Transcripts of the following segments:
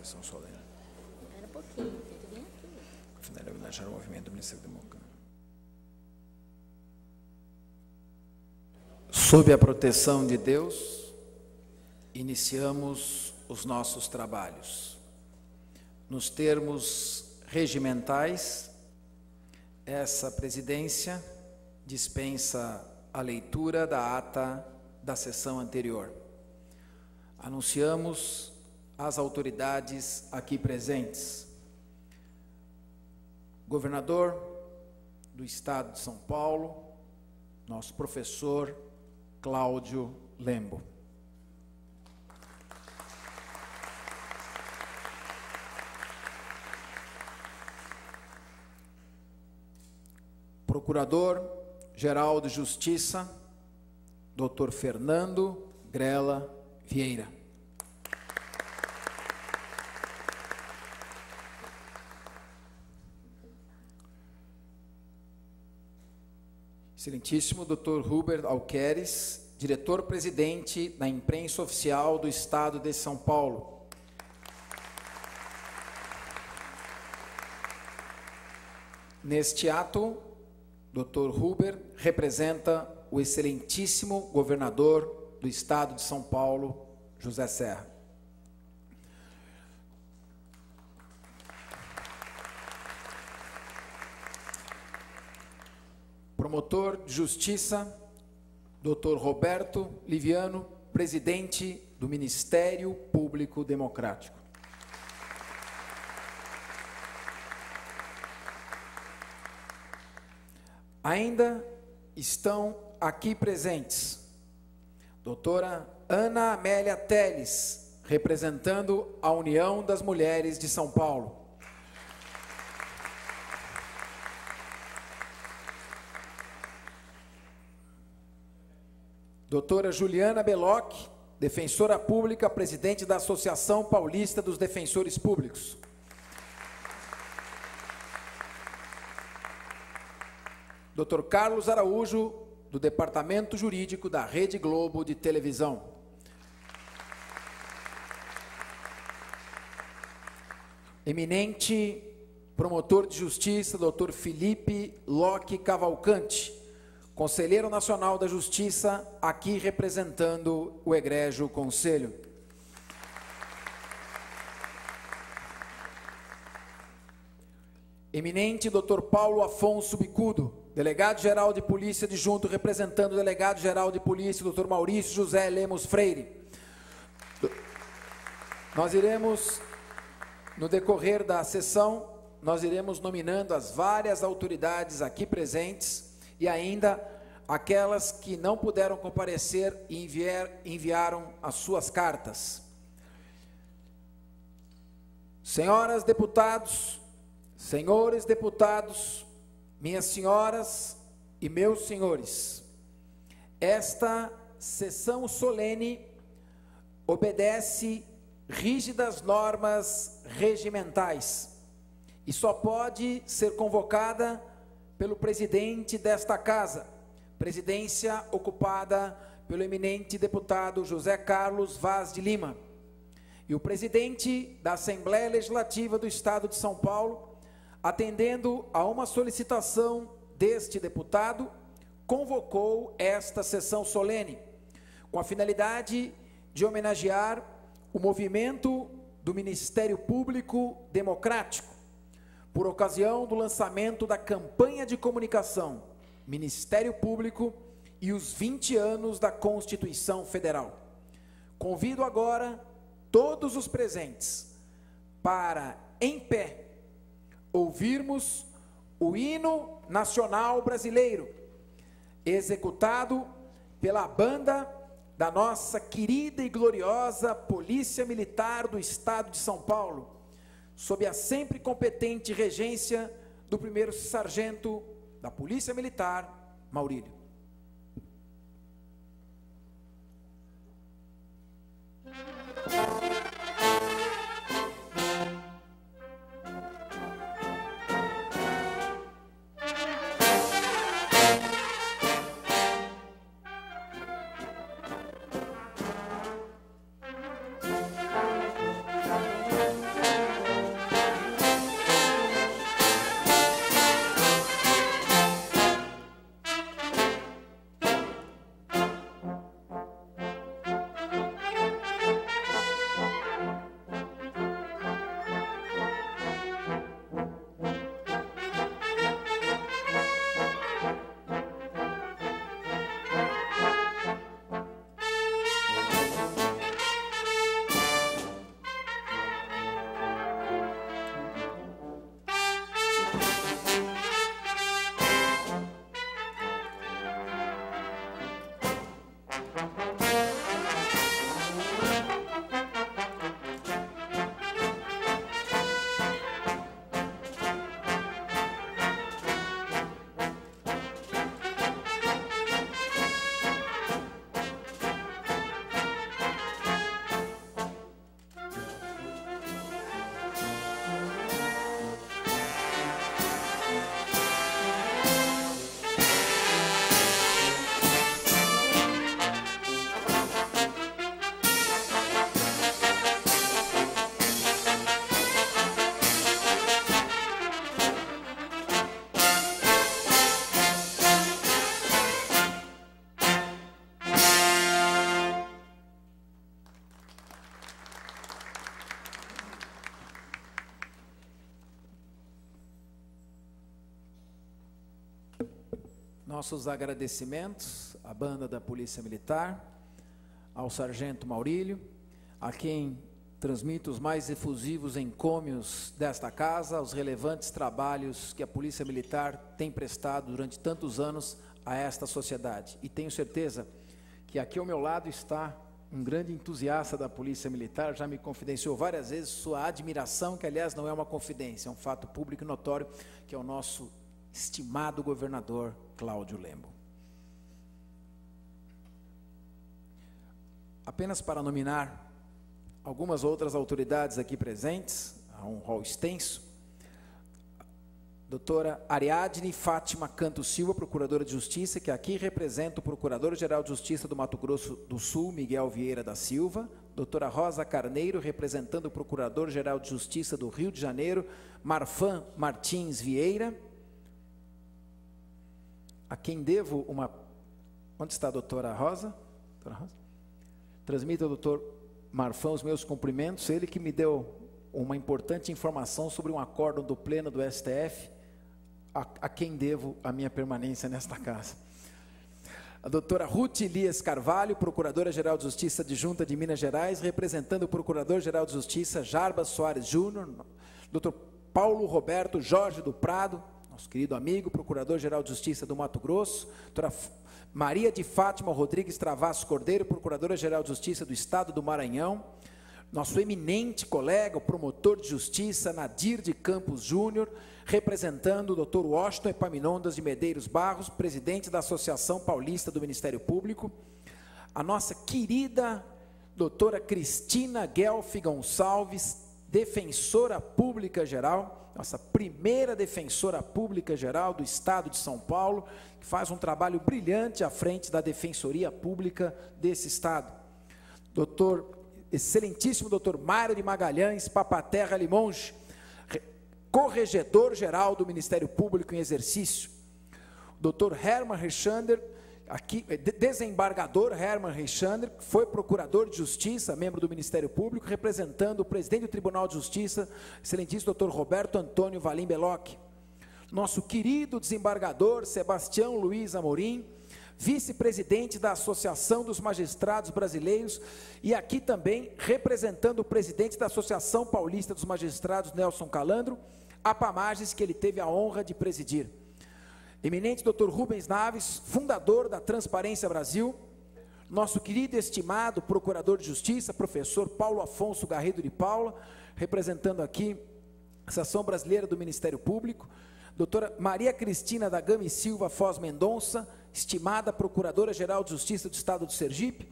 sessão solene. Espera um pouquinho, tem que vir aqui. Finalmente, homenagear o movimento do Ministério Democrático. Sob a proteção de Deus, iniciamos os nossos trabalhos. Nos termos regimentais, essa presidência dispensa a leitura da ata da sessão anterior. Anunciamos às autoridades aqui presentes. Governador do Estado de São Paulo, nosso professor Cláudio Lembo. Procurador-Geral de Justiça, Dr. Fernando Grela Vieira. Excelentíssimo Dr. Hubert Alqueres, diretor-presidente da Imprensa Oficial do Estado de São Paulo. Neste ato, Dr. Hubert representa o excelentíssimo governador do Estado de São Paulo, José Serra. Promotor de Justiça, Dr. Roberto Liviano, presidente do Ministério Público Democrático. Ainda estão aqui presentes doutora Ana Amélia Teles, representando a União das Mulheres de São Paulo. Doutora Juliana Belloc, defensora pública, presidente da Associação Paulista dos Defensores Públicos. Dr. Carlos Araújo, do Departamento Jurídico da Rede Globo de Televisão. Eminente promotor de justiça, Dr. Felipe Locke Cavalcante, Conselheiro Nacional da Justiça, aqui representando o egrégio Conselho. Eminente Dr. Paulo Afonso Bicudo, Delegado-Geral de Polícia Adjunto, representando o Delegado-Geral de Polícia, Dr. Maurício José Lemos Freire. Nós iremos, no decorrer da sessão, nós iremos nominando as várias autoridades aqui presentes e ainda aquelas que não puderam comparecer e enviaram as suas cartas. Senhoras deputados, senhores deputados, minhas senhoras e meus senhores, esta sessão solene obedece rígidas normas regimentais e só pode ser convocada pelo presidente desta casa, presidência ocupada pelo eminente deputado José Carlos Vaz de Lima, e o presidente da Assembleia Legislativa do Estado de São Paulo, atendendo a uma solicitação deste deputado, convocou esta sessão solene, com a finalidade de homenagear o movimento do Ministério Público Democrático, por ocasião do lançamento da campanha de comunicação Ministério Público e os 20 anos da Constituição Federal. Convido agora todos os presentes para, em pé, ouvirmos o hino nacional brasileiro, executado pela banda da nossa querida e gloriosa Polícia Militar do Estado de São Paulo, sob a sempre competente regência do primeiro sargento da Polícia Militar, Maurílio. Nossos agradecimentos à banda da Polícia Militar, ao Sargento Maurílio, a quem transmito os mais efusivos encômios desta casa, aos relevantes trabalhos que a Polícia Militar tem prestado durante tantos anos a esta sociedade. E tenho certeza que aqui ao meu lado está um grande entusiasta da Polícia Militar, já me confidenciou várias vezes sua admiração, que aliás não é uma confidência, é um fato público e notório, que é o nosso estimado governador Cláudio Lembo. Apenas para nominar algumas outras autoridades aqui presentes, há um rol extenso. Doutora Ariadne Fátima Canto Silva, Procuradora de Justiça, que aqui representa o Procurador-Geral de Justiça do Mato Grosso do Sul, Miguel Vieira da Silva. Doutora Rosa Carneiro, representando o Procurador-Geral de Justiça do Rio de Janeiro, Marfan Martins Vieira. A quem devo uma... Onde está a doutora Rosa? Doutora Rosa? Transmito ao doutor Marfan os meus cumprimentos, ele que me deu uma importante informação sobre um acórdão do Pleno do STF, a quem devo a minha permanência nesta casa. A doutora Ruth Elias Carvalho, Procuradora-Geral de Justiça adjunta de Minas Gerais, representando o Procurador-Geral de Justiça Jarbas Soares Júnior. Doutor Paulo Roberto Jorge do Prado, nosso querido amigo, Procurador-Geral de Justiça do Mato Grosso. Doutora Maria de Fátima Rodrigues Travassos Cordeiro, Procuradora-Geral de Justiça do Estado do Maranhão. Nosso eminente colega, o promotor de justiça, Nadir de Campos Júnior, representando o Dr. Washington Epaminondas de Medeiros Barros, presidente da Associação Paulista do Ministério Público. A nossa querida doutora Cristina Guelfi Gonçalves, defensora pública geral, nossa primeira defensora pública geral do Estado de São Paulo, que faz um trabalho brilhante à frente da Defensoria Pública desse Estado. Excelentíssimo doutor Mário de Magalhães Papaterra Limonge, Corregedor-Geral do Ministério Público em exercício. Doutor Herman Rechander, aqui, desembargador Herman Rechander, foi procurador de justiça, membro do Ministério Público, representando o presidente do Tribunal de Justiça, excelentíssimo doutor Roberto Antônio Valim Belocchi. Nosso querido desembargador Sebastião Luiz Amorim, vice-presidente da Associação dos Magistrados Brasileiros, e aqui também representando o presidente da Associação Paulista dos Magistrados, Nelson Calandro, a Pamages, que ele teve a honra de presidir. Eminente Dr. Rubens Naves, fundador da Transparência Brasil, nosso querido e estimado Procurador de Justiça, professor Paulo Afonso Garrido de Paula, representando aqui a Associação Brasileira do Ministério Público, doutora Maria Cristina da Gama e Silva Foz Mendonça, estimada Procuradora-Geral de Justiça do Estado do Sergipe,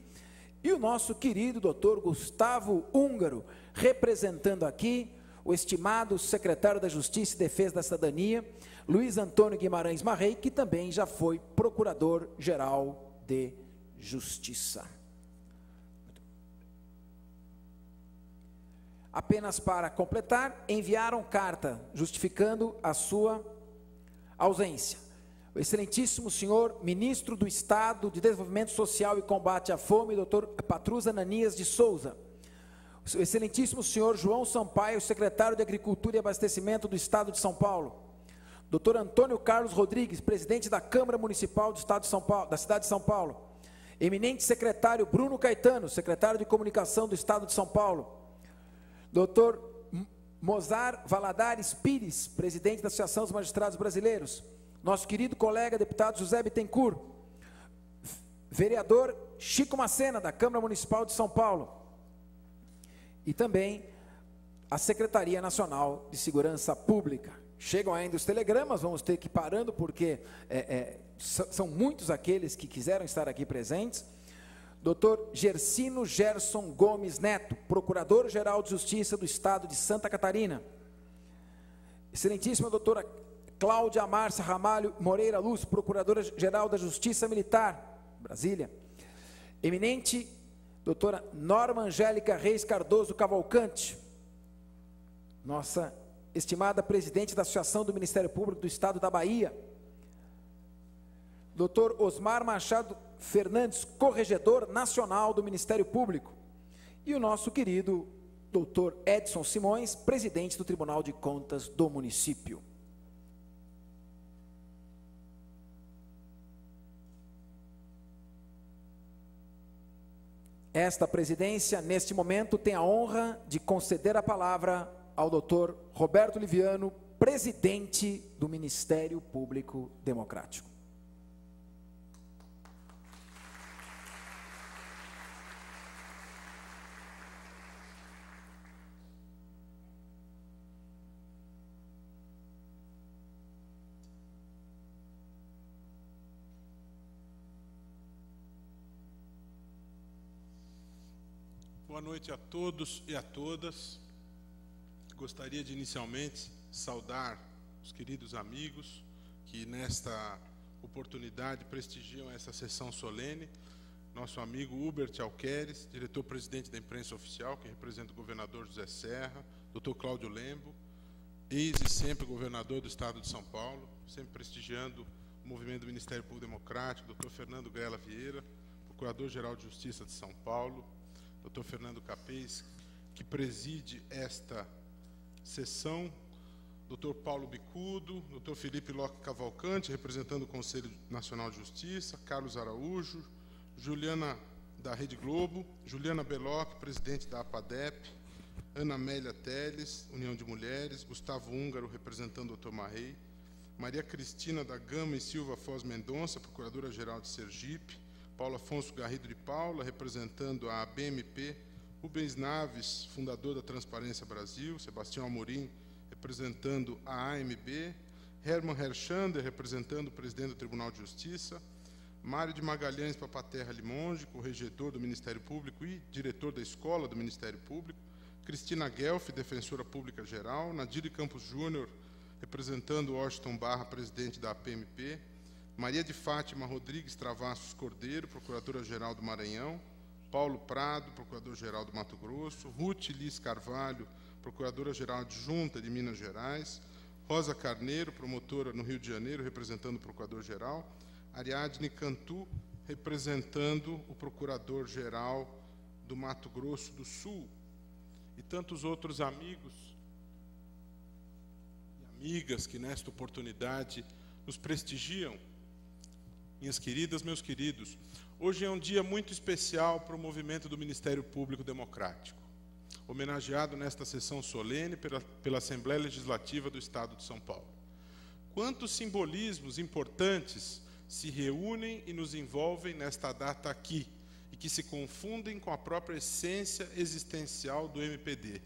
e o nosso querido doutor Gustavo Húngaro, representando aqui o estimado secretário da Justiça e Defesa da Cidadania, Luiz Antônio Guimarães Marrei, que também já foi Procurador-Geral de Justiça. Apenas para completar, enviaram carta justificando a sua ausência. O excelentíssimo senhor Ministro do Estado de Desenvolvimento Social e Combate à Fome, doutor Patrus Ananias de Souza. O excelentíssimo senhor João Sampaio, secretário de Agricultura e Abastecimento do Estado de São Paulo. Doutor Antônio Carlos Rodrigues, presidente da Câmara Municipal do Estado de São Paulo, da cidade de São Paulo. Eminente secretário Bruno Caetano, secretário de Comunicação do Estado de São Paulo. Doutor Mozar Valadares Pires, presidente da Associação dos Magistrados Brasileiros. Nosso querido colega deputado José Bittencourt. Vereador Chico Macena, da Câmara Municipal de São Paulo. E também a Secretaria Nacional de Segurança Pública. Chegam ainda os telegramas, vamos ter que ir parando, porque são muitos aqueles que quiseram estar aqui presentes. Doutor Gersino Gerson Gomes Neto, Procurador-Geral de Justiça do Estado de Santa Catarina. Excelentíssima doutora Cláudia Márcia Ramalho Moreira Luz, Procuradora-Geral da Justiça Militar, Brasília. Eminente doutora Norma Angélica Reis Cardoso Cavalcante, nossa estimada presidente da Associação do Ministério Público do Estado da Bahia. Doutor Osmar Machado Fernandes, Corregedor Nacional do Ministério Público. E o nosso querido doutor Edson Simões, presidente do Tribunal de Contas do município. Esta presidência, neste momento, tem a honra de conceder a palavra ao Dr. Roberto Liviano, presidente do Ministério Público Democrático. Boa noite a todos e a todas. Gostaria de inicialmente saudar os queridos amigos que nesta oportunidade prestigiam essa sessão solene. Nosso amigo Hubert Alqueres, diretor-presidente da imprensa oficial, que representa o governador José Serra, Dr. Cláudio Lembo, ex e sempre governador do estado de São Paulo, sempre prestigiando o movimento do Ministério Público Democrático, Dr. Fernando Grela Vieira, procurador-geral de Justiça de São Paulo, Dr. Fernando Capês, que preside esta sessão, Dr. Paulo Bicudo, Dr. Felipe Locke Cavalcante, representando o Conselho Nacional de Justiça, Carlos Araújo, Juliana da Rede Globo, Juliana Belloc, presidente da APADEP, Ana Amélia Teles, União de Mulheres, Gustavo Húngaro, representando o Dr. Marrei, Maria Cristina da Gama e Silva Foz Mendonça, procuradora-geral de Sergipe, Paulo Afonso Garrido de Paula, representando a BMP, Rubens Naves, fundador da Transparência Brasil, Sebastião Amorim, representando a AMB, Herman Herchander, representando o presidente do Tribunal de Justiça, Mário de Magalhães Papaterra Limonge, corregedor do Ministério Público e diretor da Escola do Ministério Público, Cristina Guelfi, defensora pública geral, Nadir Campos Júnior, representando Washington Barra, presidente da APMP, Maria de Fátima Rodrigues Travassos Cordeiro, procuradora-geral do Maranhão, Paulo Prado, procurador-geral do Mato Grosso, Ruth Liz Carvalho, procuradora-geral adjunta de Minas Gerais, Rosa Carneiro, promotora no Rio de Janeiro, representando o procurador-geral, Ariadne Cantu, representando o procurador-geral do Mato Grosso do Sul, e tantos outros amigos e amigas que nesta oportunidade nos prestigiam. Minhas queridas, meus queridos, hoje é um dia muito especial para o movimento do Ministério Público Democrático, homenageado nesta sessão solene pela Assembleia Legislativa do Estado de São Paulo. Quantos simbolismos importantes se reúnem e nos envolvem nesta data aqui, e que se confundem com a própria essência existencial do MPD.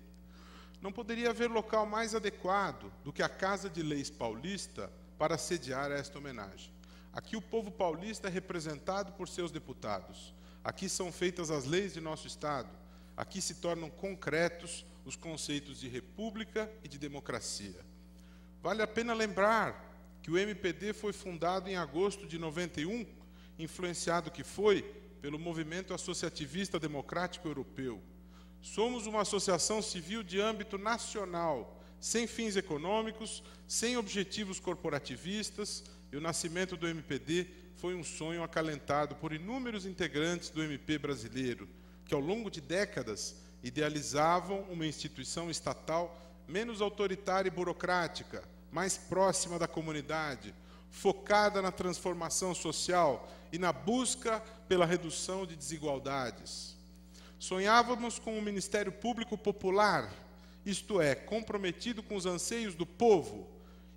Não poderia haver local mais adequado do que a Casa de Leis Paulista para sediar esta homenagem. Aqui o povo paulista é representado por seus deputados. Aqui são feitas as leis de nosso Estado. Aqui se tornam concretos os conceitos de república e de democracia. Vale a pena lembrar que o MPD foi fundado em agosto de 91, influenciado que foi pelo movimento associativista democrático europeu. Somos uma associação civil de âmbito nacional, sem fins econômicos, sem objetivos corporativistas, e o nascimento do MPD foi um sonho acalentado por inúmeros integrantes do MP brasileiro, que ao longo de décadas idealizavam uma instituição estatal menos autoritária e burocrática, mais próxima da comunidade, focada na transformação social e na busca pela redução de desigualdades. Sonhávamos com um Ministério Público popular, isto é, comprometido com os anseios do povo,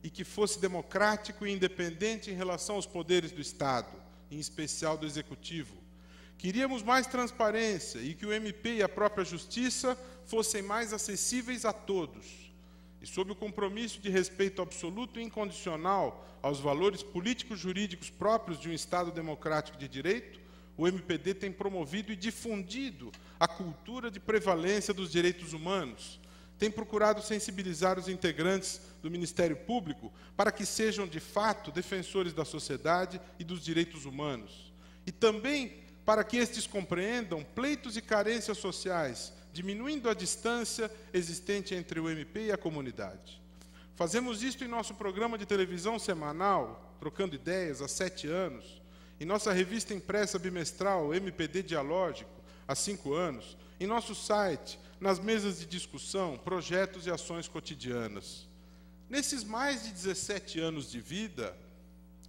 e que fosse democrático e independente em relação aos poderes do Estado, em especial do Executivo. Queríamos mais transparência e que o MP e a própria Justiça fossem mais acessíveis a todos. E sob o compromisso de respeito absoluto e incondicional aos valores políticos jurídicos próprios de um Estado democrático de direito, o MPD tem promovido e difundido a cultura de prevalência dos direitos humanos, tem procurado sensibilizar os integrantes do Ministério Público para que sejam, de fato, defensores da sociedade e dos direitos humanos. E também para que estes compreendam pleitos e carências sociais, diminuindo a distância existente entre o MP e a comunidade. Fazemos isto em nosso programa de televisão semanal, Trocando Ideias, há 7 anos, em nossa revista impressa bimestral, MPD Dialógico, há 5 anos, em nosso site, nas mesas de discussão, projetos e ações cotidianas. Nesses mais de 17 anos de vida,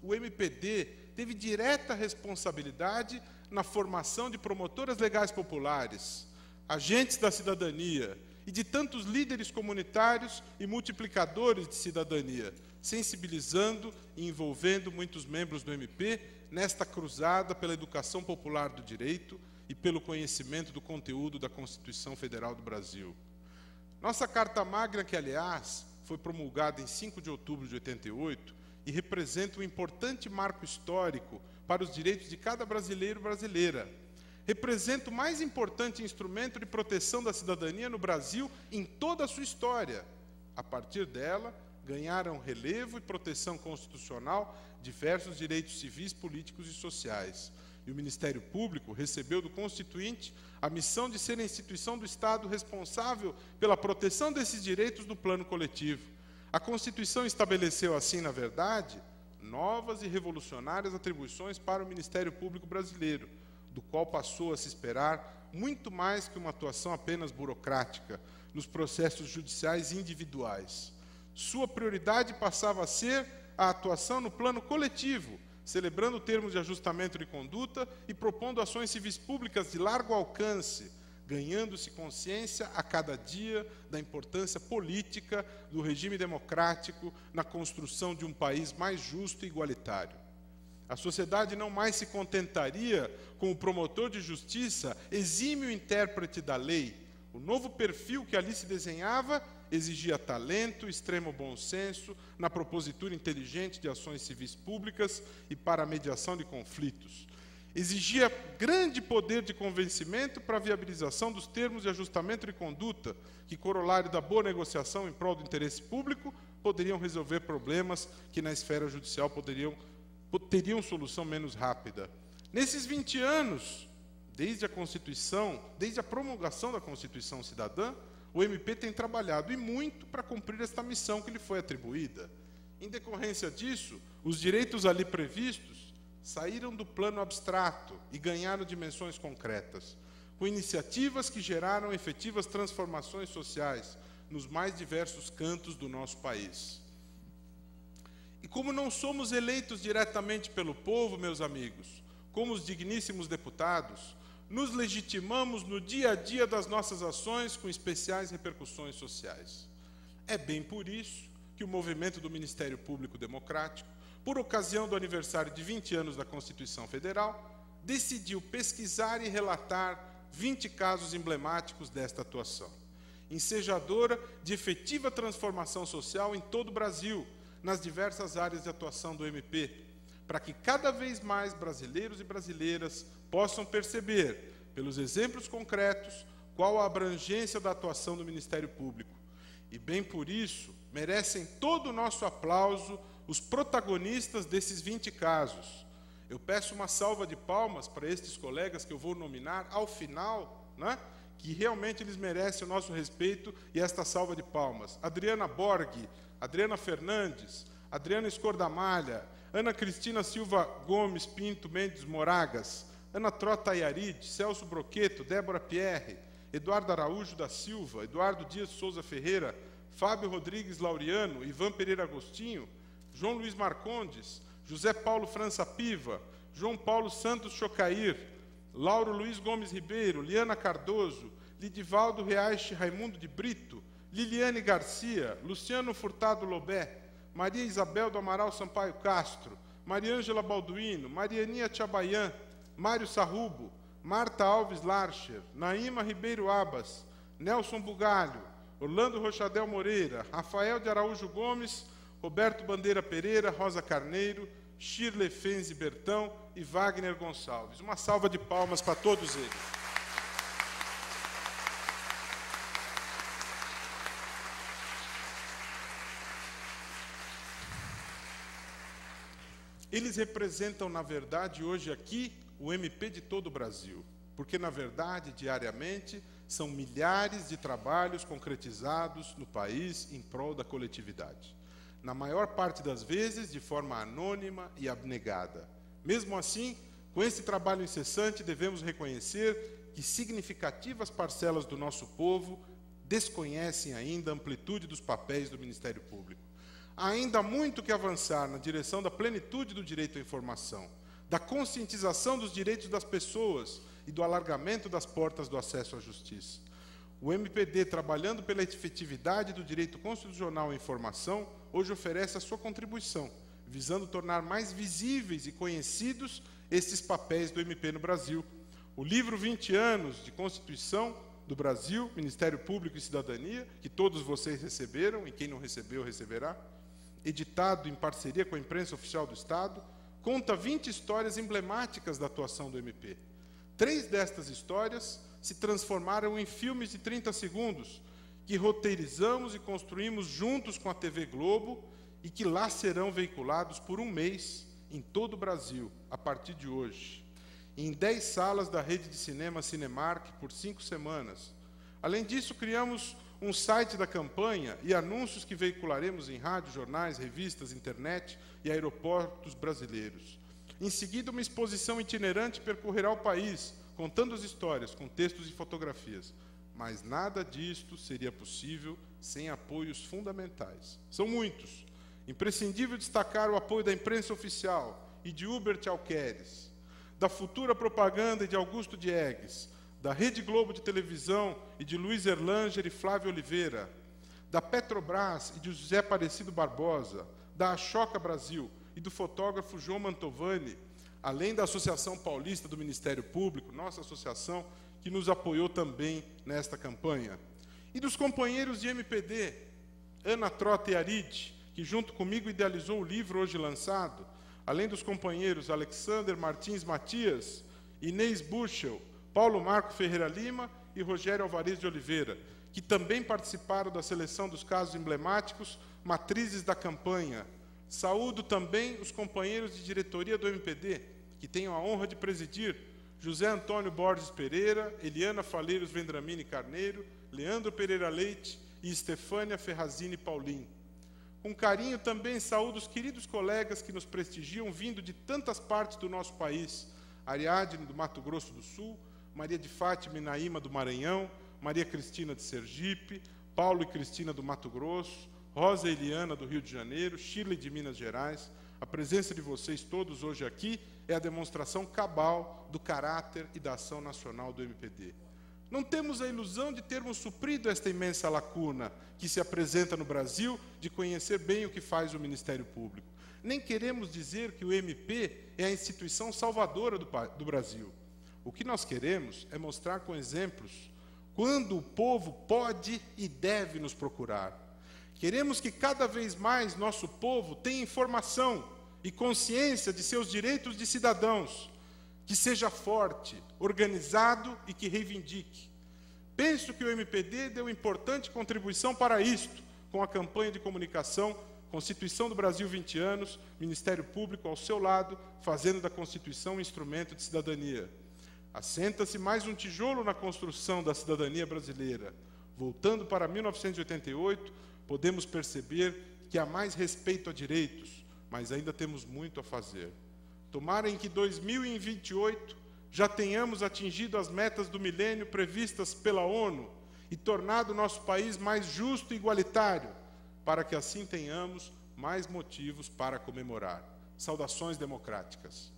o MPD teve direta responsabilidade na formação de promotoras legais populares, agentes da cidadania e de tantos líderes comunitários e multiplicadores de cidadania, sensibilizando e envolvendo muitos membros do MP nesta cruzada pela educação popular do direito e pelo conhecimento do conteúdo da Constituição Federal do Brasil. Nossa Carta Magna, que, aliás, foi promulgada em 5 de outubro de 88 e representa um importante marco histórico para os direitos de cada brasileiro e brasileira, representa o mais importante instrumento de proteção da cidadania no Brasil em toda a sua história. A partir dela, ganharam relevo e proteção constitucional diversos direitos civis, políticos e sociais. E o Ministério Público recebeu do Constituinte a missão de ser a instituição do Estado responsável pela proteção desses direitos no plano coletivo. A Constituição estabeleceu, assim, na verdade, novas e revolucionárias atribuições para o Ministério Público brasileiro, do qual passou a se esperar muito mais que uma atuação apenas burocrática nos processos judiciais individuais. Sua prioridade passava a ser a atuação no plano coletivo, celebrando termos de ajustamento de conduta e propondo ações civis públicas de largo alcance, ganhando-se consciência a cada dia da importância política do regime democrático na construção de um país mais justo e igualitário. A sociedade não mais se contentaria com o promotor de justiça, exímio intérprete da lei. O novo perfil que ali se desenhava exigia talento, extremo bom senso, na propositura inteligente de ações civis públicas e para a mediação de conflitos. Exigia grande poder de convencimento para a viabilização dos termos de ajustamento de conduta, que, corolário da boa negociação em prol do interesse público, poderiam resolver problemas que na esfera judicial teriam solução menos rápida. Nesses 20 anos, desde a promulgação da Constituição Cidadã, o MP tem trabalhado e muito para cumprir esta missão que lhe foi atribuída. Em decorrência disso, os direitos ali previstos saíram do plano abstrato e ganharam dimensões concretas, com iniciativas que geraram efetivas transformações sociais nos mais diversos cantos do nosso país. E como não somos eleitos diretamente pelo povo, meus amigos, como os digníssimos deputados, nos legitimamos no dia a dia das nossas ações com especiais repercussões sociais. É bem por isso que o movimento do Ministério Público Democrático, por ocasião do aniversário de 20 anos da Constituição Federal, decidiu pesquisar e relatar 20 casos emblemáticos desta atuação, ensejadora de efetiva transformação social em todo o Brasil, nas diversas áreas de atuação do MP, para que cada vez mais brasileiros e brasileiras possam perceber, pelos exemplos concretos, qual a abrangência da atuação do Ministério Público. E, bem por isso, merecem todo o nosso aplauso os protagonistas desses 20 casos. Eu peço uma salva de palmas para estes colegas que eu vou nominar ao final, né, que realmente eles merecem o nosso respeito e esta salva de palmas. Adriana Borghi, Adriana Fernandes, Adriana Escordamalha, Ana Cristina Silva Gomes Pinto Mendes Moragas, Ana Trota Ayarid, Celso Broqueto, Débora Pierre, Eduardo Araújo da Silva, Eduardo Dias Souza Ferreira, Fábio Rodrigues Laureano, Ivan Pereira Agostinho, João Luiz Marcondes, José Paulo França Piva, João Paulo Santos Chocair, Lauro Luiz Gomes Ribeiro, Liana Cardoso, Lidivaldo Reache Raimundo de Brito, Liliane Garcia, Luciano Furtado Lobé, Maria Isabel do Amaral Sampaio Castro, Maria Ângela Balduino, Marianinha Tchabaian, Mário Sarrubo, Marta Alves Larcher, Naíma Ribeiro Abas, Nelson Bugalho, Orlando Rochadel Moreira, Rafael de Araújo Gomes, Roberto Bandeira Pereira, Rosa Carneiro, Shirley Fenzi Bertão e Wagner Gonçalves. Uma salva de palmas para todos eles. Eles representam, na verdade, hoje aqui, o MP de todo o Brasil, porque, na verdade, diariamente, são milhares de trabalhos concretizados no país em prol da coletividade. Na maior parte das vezes, de forma anônima e abnegada. Mesmo assim, com esse trabalho incessante, devemos reconhecer que significativas parcelas do nosso povo desconhecem ainda a amplitude dos papéis do Ministério Público. Há ainda muito que avançar na direção da plenitude do direito à informação, da conscientização dos direitos das pessoas e do alargamento das portas do acesso à justiça. O MPD, trabalhando pela efetividade do direito constitucional à informação, hoje oferece a sua contribuição, visando tornar mais visíveis e conhecidos estes papéis do MP no Brasil. O livro 20 anos de Constituição do Brasil, Ministério Público e Cidadania, que todos vocês receberam, e quem não recebeu, receberá, editado em parceria com a imprensa oficial do Estado, conta 20 histórias emblemáticas da atuação do MP. 3 destas histórias se transformaram em filmes de 30 segundos, que roteirizamos e construímos juntos com a TV Globo e que lá serão veiculados por um mês em todo o Brasil, a partir de hoje, em 10 salas da rede de cinema Cinemark por 5 semanas. Além disso, criamos um site da campanha e anúncios que veicularemos em rádio, jornais, revistas, internet e aeroportos brasileiros. Em seguida, uma exposição itinerante percorrerá o país, contando as histórias, com textos e fotografias. Mas nada disto seria possível sem apoios fundamentais. São muitos. Imprescindível destacar o apoio da imprensa oficial e de Hubert Alqueres, da Futura Propaganda e de Augusto Diegues, da Rede Globo de Televisão e de Luiz Erlanger e Flávio Oliveira, da Petrobras e de José Aparecido Barbosa, da Ashoka Brasil e do fotógrafo João Mantovani, além da Associação Paulista do Ministério Público, nossa associação, que nos apoiou também nesta campanha. E dos companheiros de MPD, Ana Trota e Aride, que junto comigo idealizou o livro hoje lançado, além dos companheiros Alexander Martins Matias, Inês Buchel, Paulo Marco Ferreira Lima e Rogério Alvarez de Oliveira, que também participaram da seleção dos casos emblemáticos, matrizes da campanha. Saúdo também os companheiros de diretoria do MPD, que tenho a honra de presidir, José Antônio Borges Pereira, Eliana Faleiros Vendramini Carneiro, Leandro Pereira Leite e Estefânia Ferrazini Paulin. Com carinho também saúdo os queridos colegas que nos prestigiam vindo de tantas partes do nosso país, Ariadne do Mato Grosso do Sul, Maria de Fátima e Naíma do Maranhão, Maria Cristina de Sergipe, Paulo e Cristina do Mato Grosso, Rosa e Eliana do Rio de Janeiro, Shirley de Minas Gerais. A presença de vocês todos hoje aqui é a demonstração cabal do caráter e da ação nacional do MPD. Não temos a ilusão de termos suprido esta imensa lacuna que se apresenta no Brasil de conhecer bem o que faz o Ministério Público. Nem queremos dizer que o MP é a instituição salvadora do Brasil. O que nós queremos é mostrar com exemplos quando o povo pode e deve nos procurar. Queremos que cada vez mais nosso povo tenha informação e consciência de seus direitos de cidadãos, que seja forte, organizado e que reivindique. Penso que o MPD deu importante contribuição para isto, com a campanha de comunicação Constituição do Brasil 20 anos, Ministério Público ao seu lado, fazendo da Constituição um instrumento de cidadania. Assenta-se mais um tijolo na construção da cidadania brasileira. Voltando para 1988, podemos perceber que há mais respeito a direitos, mas ainda temos muito a fazer. Tomara em que 2028 já tenhamos atingido as metas do milênio previstas pela ONU e tornado o nosso país mais justo e igualitário, para que assim tenhamos mais motivos para comemorar. Saudações democráticas.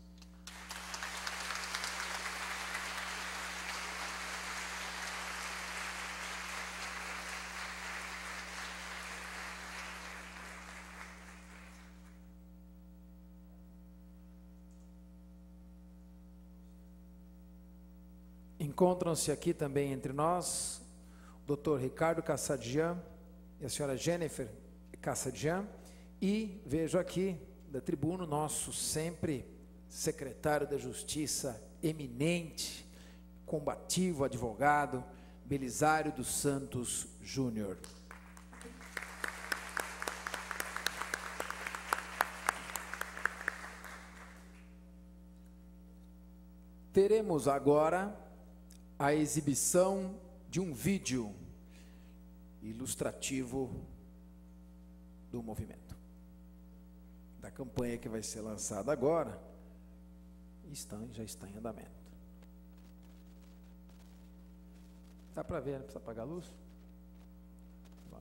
Encontram-se aqui também entre nós o Dr. Ricardo Cassadian e a senhora Jennifer Cassadian, e vejo aqui da tribuna nosso sempre secretário da Justiça, eminente, combativo advogado, Belisário dos Santos Júnior. Teremos agora a exibição de um vídeo ilustrativo do movimento, da campanha que vai ser lançada agora, já está em andamento. Dá para ver, não precisa apagar a luz? Bom.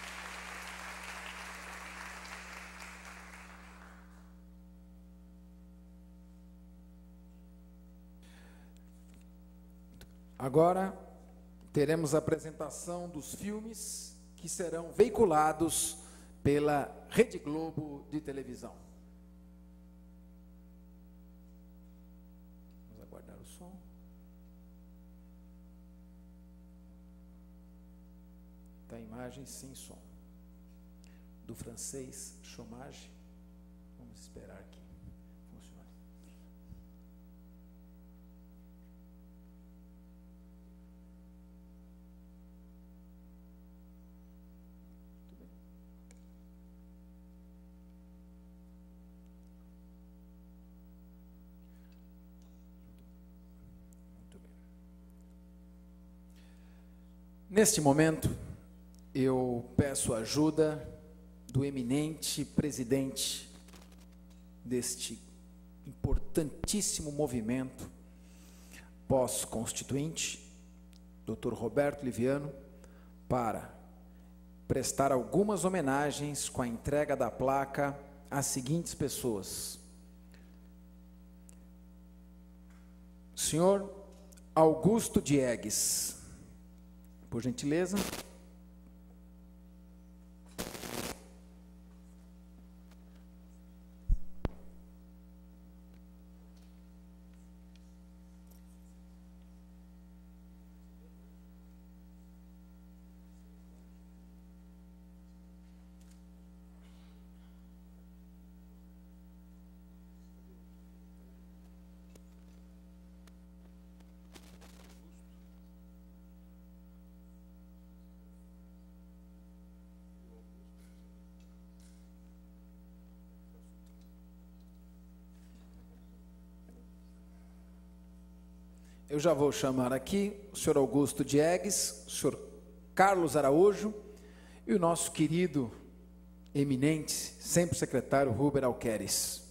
Agora teremos a apresentação dos filmes que serão veiculados pela Rede Globo de televisão. Vamos aguardar o som. Tá, imagem sem som. Do francês Chômage. Vamos esperar que funcione. Muito bem. Muito bem. Neste momento, eu peço a ajuda do eminente presidente deste importantíssimo movimento pós-constituinte, Dr. Roberto Liviano, para prestar algumas homenagens com a entrega da placa às seguintes pessoas. Senhor Augusto Diegues, por gentileza. Eu já vou chamar aqui o senhor Augusto Diegues, o senhor Carlos Araújo e o nosso querido, eminente, sempre secretário Ruber Alqueres.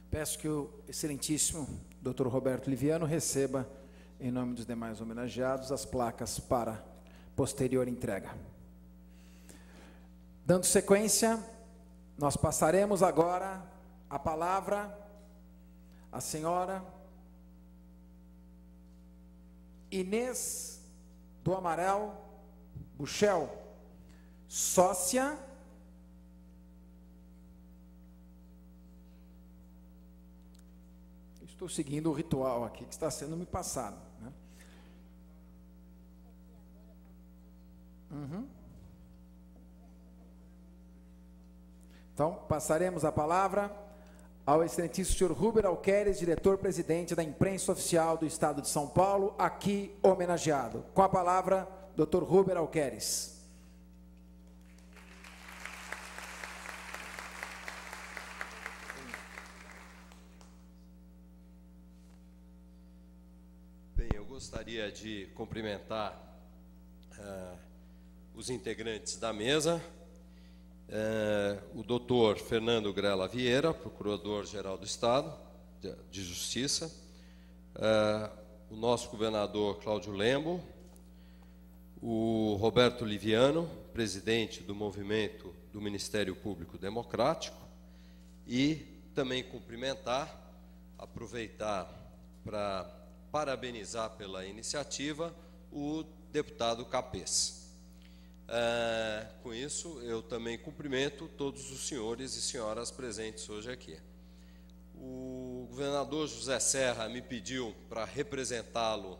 Peço que o excelentíssimo Dr. Roberto Liviano receba, em nome dos demais homenageados, as placas para posterior entrega. Dando sequência, nós passaremos agora a palavra à senhora Inês do Amaral Buchel, sócia Estou seguindo o ritual aqui que está sendo me passado, né? Então, passaremos a palavra ao excelentíssimo senhor Ruber Alqueres, diretor-presidente da Imprensa Oficial do Estado de São Paulo, aqui homenageado. Com a palavra, Dr. Ruber Alqueres. Gostaria de cumprimentar os integrantes da mesa, o doutor Fernando Grella Vieira, Procurador-Geral do Estado de Justiça, o nosso governador Cláudio Lembo, o Roberto Liviano, presidente do Movimento do Ministério Público Democrático, e também cumprimentar, aproveitar para parabenizar pela iniciativa o deputado Capês. Com isso, eu também cumprimento todos os senhores e senhoras presentes hoje aqui. O governador José Serra me pediu para representá-lo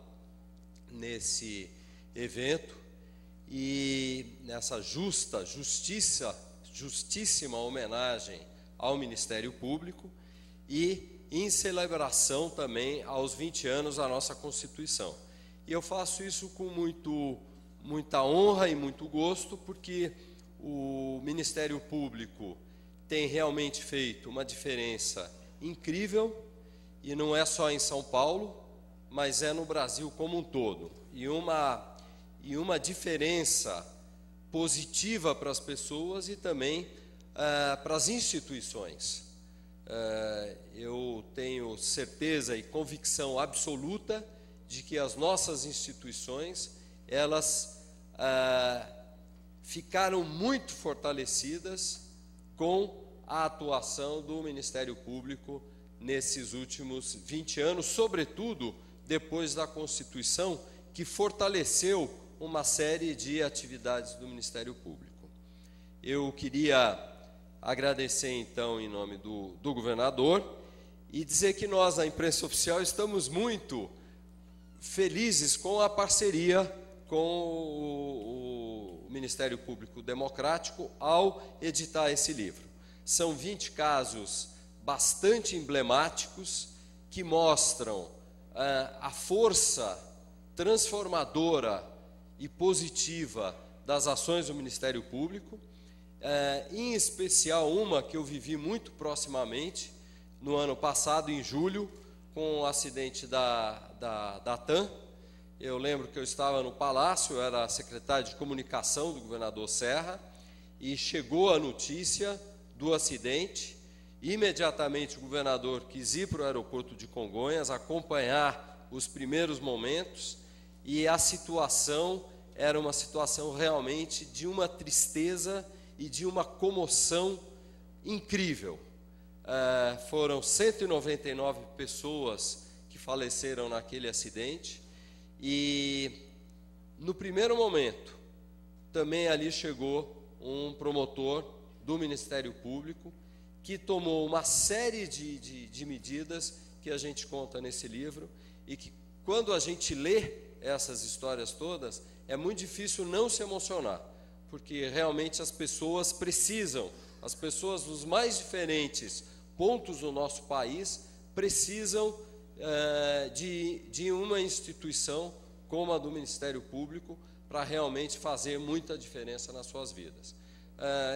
nesse evento e nessa justíssima homenagem ao Ministério Público e em celebração também aos 20 anos da nossa Constituição. E eu faço isso com muita honra e muito gosto, porque o Ministério Público tem realmente feito uma diferença incrível, e não é só em São Paulo, mas é no Brasil como um todo. E uma diferença positiva para as pessoas e também para as instituições. Eu tenho certeza e convicção absoluta de que as nossas instituições, elas ficaram muito fortalecidas com a atuação do Ministério Público nesses últimos 20 anos, sobretudo depois da Constituição, que fortaleceu uma série de atividades do Ministério Público. Eu queria agradecer, então, em nome do governador e dizer que nós, na imprensa oficial, estamos muito felizes com a parceria com o Ministério Público Democrático ao editar esse livro. São 20 casos bastante emblemáticos que mostram a força transformadora e positiva das ações do Ministério Público, em especial uma que eu vivi muito proximamente no ano passado, em julho, com o acidente da TAM. Eu lembro que eu estava no Palácio, eu era secretário de comunicação do governador Serra, e chegou a notícia do acidente. Imediatamente o governador quis ir para o aeroporto de Congonhas, acompanhar os primeiros momentos, e a situação era uma situação realmente de uma tristeza e de uma comoção incrível. Foram 199 pessoas que faleceram naquele acidente, e no primeiro momento também ali chegou um promotor do Ministério Público que tomou uma série de medidas que a gente conta nesse livro, e que quando a gente lê essas histórias todas, é muito difícil não se emocionar, porque realmente as pessoas precisam, as pessoas dos mais diferentes pontos do nosso país precisam de uma instituição como a do Ministério Público para realmente fazer muita diferença nas suas vidas.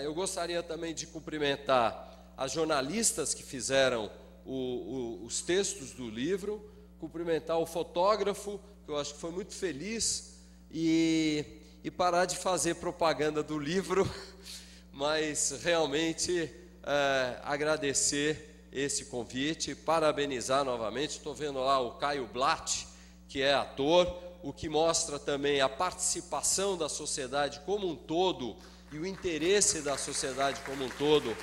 Eu gostaria também de cumprimentar as jornalistas que fizeram os textos do livro, cumprimentar o fotógrafo, que eu acho que foi muito feliz, e parar de fazer propaganda do livro, mas realmente agradecer esse convite, parabenizar novamente. Estou vendo lá o Caio Blatt, que é ator, o que mostra também a participação da sociedade como um todo e o interesse da sociedade como um todo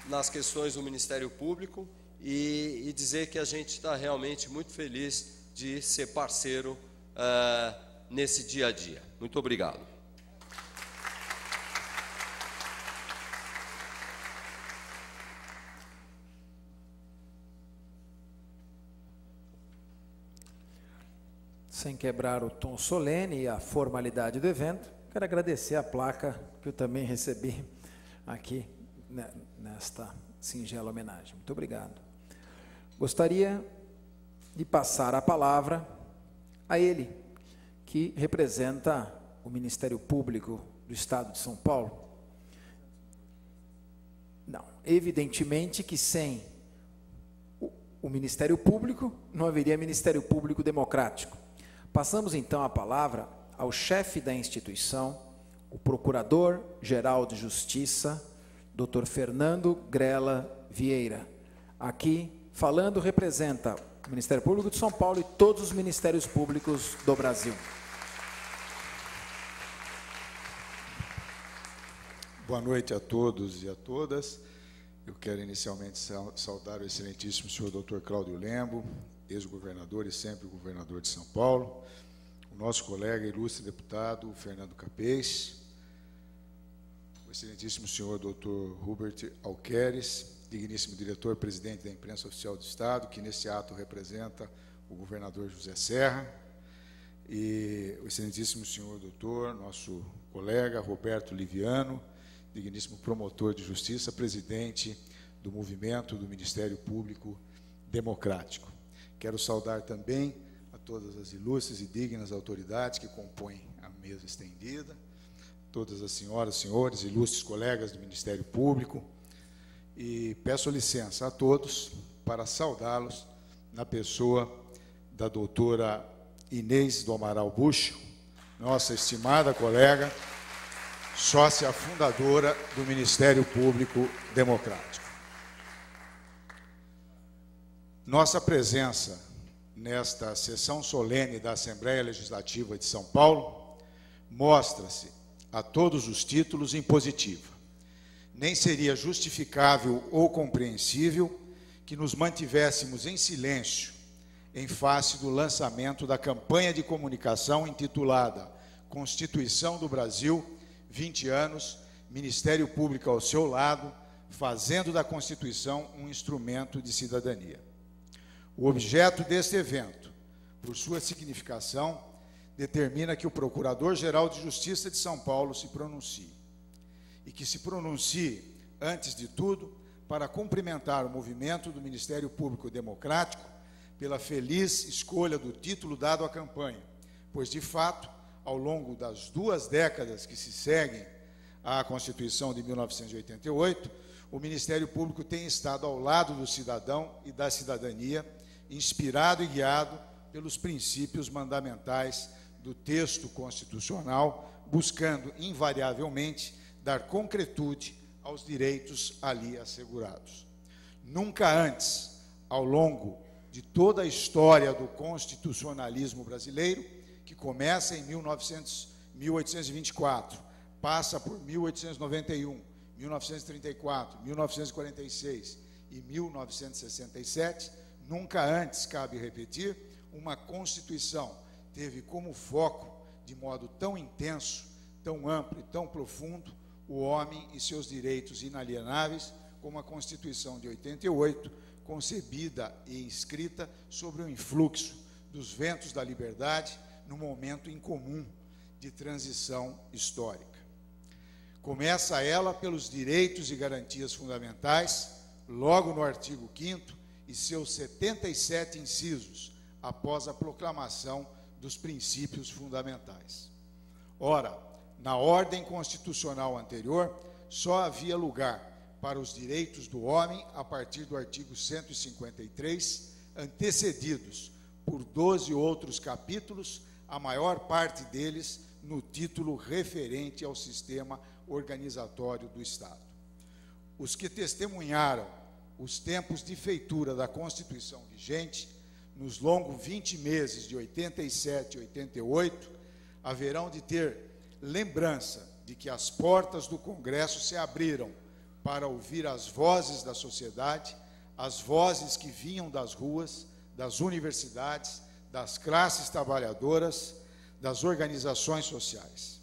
nas questões do Ministério Público, e dizer que a gente está realmente muito feliz de ser parceiro nesse dia a dia. Muito obrigado. Sem quebrar o tom solene e a formalidade do evento, quero agradecer a placa que eu também recebi aqui nesta singela homenagem. Muito obrigado. Gostaria de passar a palavra a ele, que representa o Ministério Público do Estado de São Paulo. Não, evidentemente que sem o Ministério Público não haveria Ministério Público Democrático. Passamos então a palavra ao chefe da instituição, o Procurador-Geral de Justiça, Dr. Fernando Grella Vieira. Aqui, falando, representa o Ministério Público de São Paulo e todos os ministérios públicos do Brasil. Boa noite a todos e a todas. Eu quero inicialmente saudar o excelentíssimo senhor Dr. Cláudio Lembo, ex-governador e sempre governador de São Paulo, o nosso colega ilustre deputado Fernando Capês, o excelentíssimo senhor Dr. Hubert Alqueres, digníssimo diretor-presidente da Imprensa Oficial do Estado, que nesse ato representa o governador José Serra, e o excelentíssimo senhor doutor, nosso colega Roberto Liviano, digníssimo promotor de justiça, presidente do movimento do Ministério Público Democrático. Quero saudar também a todas as ilustres e dignas autoridades que compõem a mesa estendida, todas as senhoras, senhores, ilustres colegas do Ministério Público, e peço licença a todos para saudá-los na pessoa da doutora Inês do Amaral Bucho, nossa estimada colega, sócia fundadora do Ministério Público Democrático. Nossa presença nesta sessão solene da Assembleia Legislativa de São Paulo mostra-se a todos os títulos em positiva. Nem seria justificável ou compreensível que nos mantivéssemos em silêncio em face do lançamento da campanha de comunicação intitulada Constituição do Brasil, 20 anos, Ministério Público ao seu lado, fazendo da Constituição um instrumento de cidadania. O objeto deste evento, por sua significação, determina que o Procurador-Geral de Justiça de São Paulo se pronuncie. E que se pronuncie, antes de tudo, para cumprimentar o movimento do Ministério Público Democrático pela feliz escolha do título dado à campanha, pois, de fato, ao longo das 2 décadas que se seguem à Constituição de 1988, o Ministério Público tem estado ao lado do cidadão e da cidadania, inspirado e guiado pelos princípios mandamentais do texto constitucional, buscando, invariavelmente, dar concretude aos direitos ali assegurados. Nunca antes, ao longo de toda a história do constitucionalismo brasileiro, que começa em 1824, passa por 1891, 1934, 1946 e 1967, nunca antes, cabe repetir, uma Constituição teve como foco, de modo tão intenso, tão amplo e tão profundo, o homem e seus direitos inalienáveis, como a Constituição de 88, concebida e escrita sobre o influxo dos ventos da liberdade num momento incomum de transição histórica. Começa ela pelos direitos e garantias fundamentais, logo no artigo 5º e seus 77 incisos, após a proclamação dos princípios fundamentais. Ora, na ordem constitucional anterior, só havia lugar para os direitos do homem a partir do artigo 153, antecedidos por 12 outros capítulos, a maior parte deles no título referente ao sistema organizatório do Estado. Os que testemunharam os tempos de feitura da Constituição vigente, nos longos 20 meses de 87 e 88, haverão de ter lembrança de que as portas do Congresso se abriram para ouvir as vozes da sociedade, as vozes que vinham das ruas, das universidades, das classes trabalhadoras, das organizações sociais.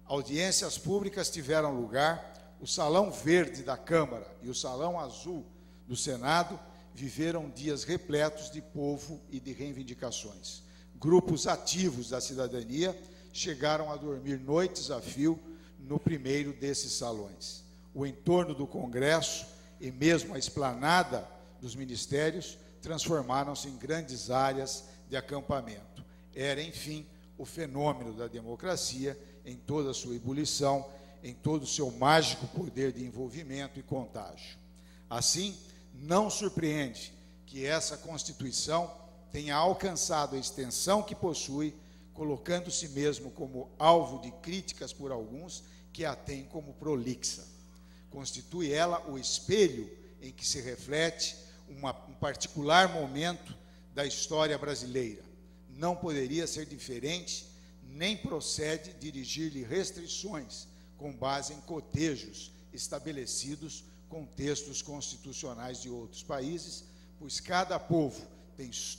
Audiências públicas tiveram lugar, o Salão Verde da Câmara e o Salão Azul do Senado viveram dias repletos de povo e de reivindicações. Grupos ativos da cidadania chegaram a dormir noites a fio no primeiro desses salões. O entorno do Congresso e mesmo a esplanada dos ministérios transformaram-se em grandes áreas de acampamento. Era, enfim, o fenômeno da democracia em toda a sua ebulição, em todo o seu mágico poder de envolvimento e contágio. Assim, não surpreende que essa Constituição tenha alcançado a extensão que possui, colocando-se mesmo como alvo de críticas por alguns que a têm como prolixa. Constitui ela o espelho em que se reflete um particular momento da história brasileira. Não poderia ser diferente, nem procede dirigir-lhe restrições com base em cotejos estabelecidos com textos constitucionais de outros países, pois cada povo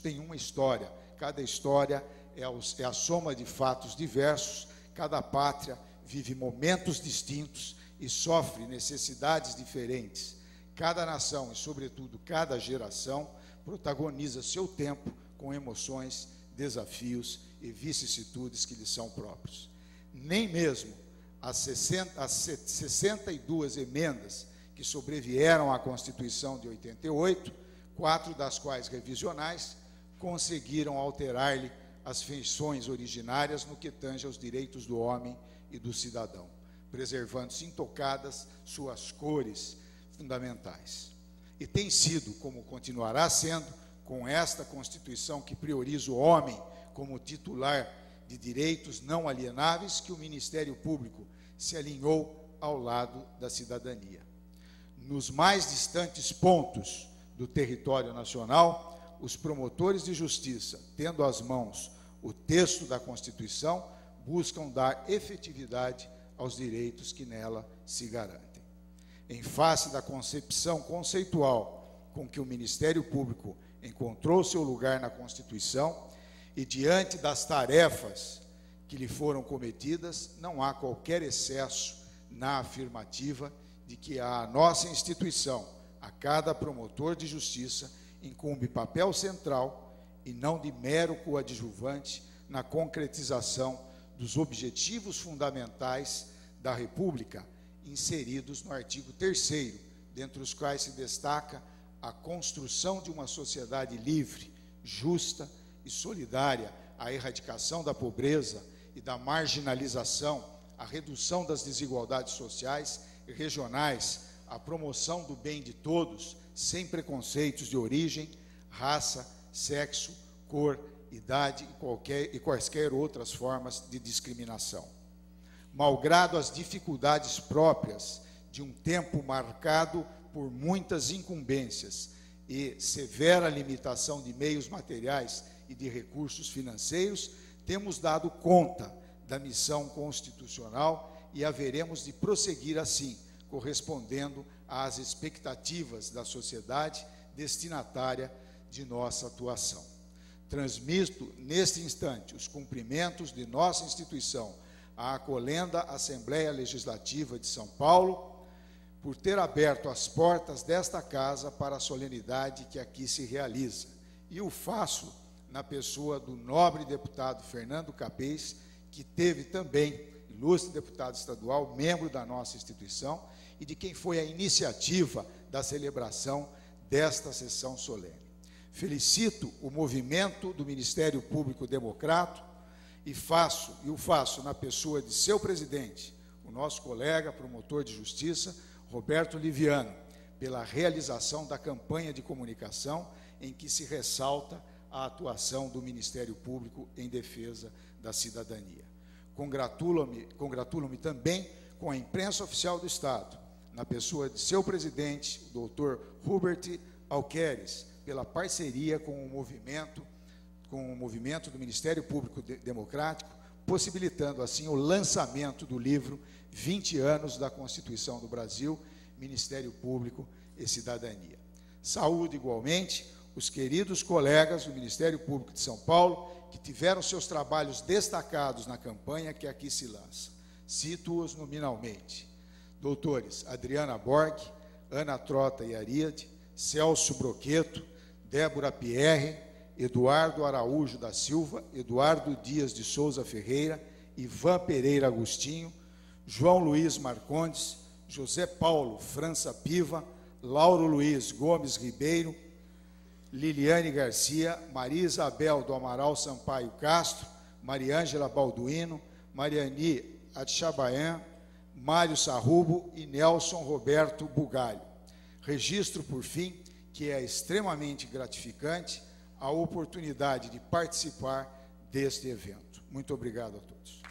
tem uma história, cada história é a soma de fatos diversos, cada pátria vive momentos distintos e sofre necessidades diferentes. Cada nação e, sobretudo, cada geração protagoniza seu tempo com emoções, desafios e vicissitudes que lhe são próprios. Nem mesmo as 62 emendas que sobrevieram à Constituição de 88, 4 das quais revisionais, conseguiram alterar-lhe as feições originárias no que tange aos direitos do homem e do cidadão, preservando-se intocadas suas cores fundamentais. E tem sido, como continuará sendo, com esta Constituição que prioriza o homem como titular de direitos não alienáveis que o Ministério Público se alinhou ao lado da cidadania. Nos mais distantes pontos do território nacional, os promotores de justiça, tendo às mãos o texto da Constituição, buscam dar efetividade aos direitos que nela se garantem. Em face da concepção conceitual com que o Ministério Público encontrou seu lugar na Constituição e diante das tarefas que lhe foram cometidas, não há qualquer excesso na afirmativa de que a nossa instituição, a cada promotor de justiça, incumbe papel central e não de mero coadjuvante na concretização dos objetivos fundamentais da República, inseridos no artigo 3º, dentre os quais se destaca a construção de uma sociedade livre, justa e solidária, a erradicação da pobreza e da marginalização, a redução das desigualdades sociais e regionais, a promoção do bem de todos, sem preconceitos de origem, raça, sexo, cor, idade e quaisquer outras formas de discriminação. Malgrado as dificuldades próprias de um tempo marcado por muitas incumbências e severa limitação de meios materiais e de recursos financeiros, temos dado conta da missão constitucional e haveremos de prosseguir assim, correspondendo às expectativas da sociedade destinatária de nossa atuação. Transmito, neste instante, os cumprimentos de nossa instituição à acolhenda Assembleia Legislativa de São Paulo, por ter aberto as portas desta casa para a solenidade que aqui se realiza. E o faço na pessoa do nobre deputado Fernando Capês, que teve também, ilustre deputado estadual, membro da nossa instituição, e de quem foi a iniciativa da celebração desta sessão solene. Felicito o movimento do Ministério Público Democrático e o faço na pessoa de seu presidente, o nosso colega, promotor de justiça, Roberto Liviano, pela realização da campanha de comunicação em que se ressalta a atuação do Ministério Público em defesa da cidadania. Congratulo-me também com a imprensa oficial do Estado, na pessoa de seu presidente, o doutor Hubert Alqueres, pela parceria com o movimento do Ministério Público Democrático, possibilitando assim o lançamento do livro 20 anos da Constituição do Brasil, Ministério Público e Cidadania. Saúdo igualmente os queridos colegas do Ministério Público de São Paulo, que tiveram seus trabalhos destacados na campanha que aqui se lança. Cito-os nominalmente: doutores Adriana Borg, Ana Trota e Ariade, Celso Broqueto, Débora Pierre, Eduardo Araújo da Silva, Eduardo Dias de Souza Ferreira, Ivan Pereira Agostinho, João Luiz Marcondes, José Paulo França Piva, Lauro Luiz Gomes Ribeiro, Liliane Garcia, Maria Isabel do Amaral Sampaio Castro, Mariângela Balduino, Mariani Atchabayan, Mário Sarrubo e Nelson Roberto Bugalho. Registro, por fim, que é extremamente gratificante a oportunidade de participar deste evento. Muito obrigado a todos.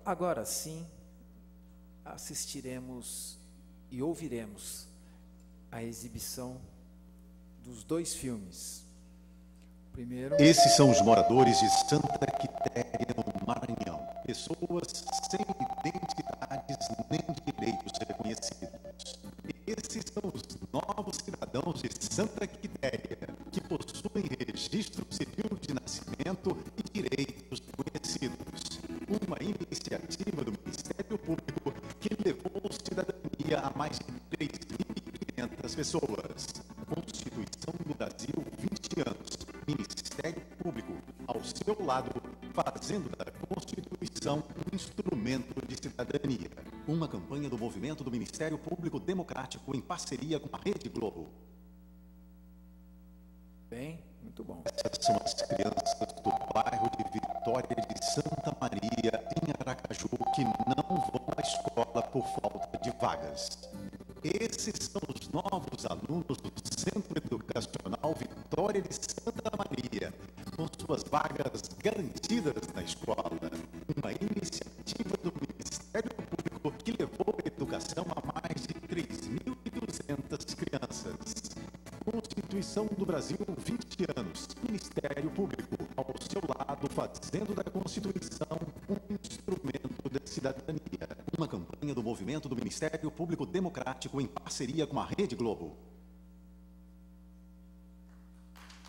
Agora sim, assistiremos e ouviremos a exibição dos dois filmes. Primeiro... Esses são os moradores de Santa Quitéria, no Maranhão. Pessoas sem identidades nem direitos reconhecidos. Esses são os novos cidadãos de Santa Quitéria, que possuem registro civil de nascimento e direitos reconhecidos. Uma iniciativa do Ministério Público que levou cidadania a mais de 3.500 pessoas. Constituição do Brasil, 20 anos. Ministério Público, ao seu lado, fazendo da Constituição um instrumento de cidadania. uma campanha do movimento do Ministério Público Democrático em parceria com a Rede Globo. Bem, muito bom. Essas são as crianças do bairro de Vitória de Santa Maria, em Aracaju, que não vão à escola por falta de vagas. Esses são os novos alunos do Centro Educacional Vitória de Santa Maria, com suas vagas garantidas na escola. Uma iniciativa do Ministério Público que levou a educação a mais de 3.200 crianças. Constituição do Brasil, 20 anos. Ministério Público, ao seu lado, fazendo da Constituição um instrumento de cidadania. Uma campanha do movimento do Ministério Público Democrático em parceria com a Rede Globo.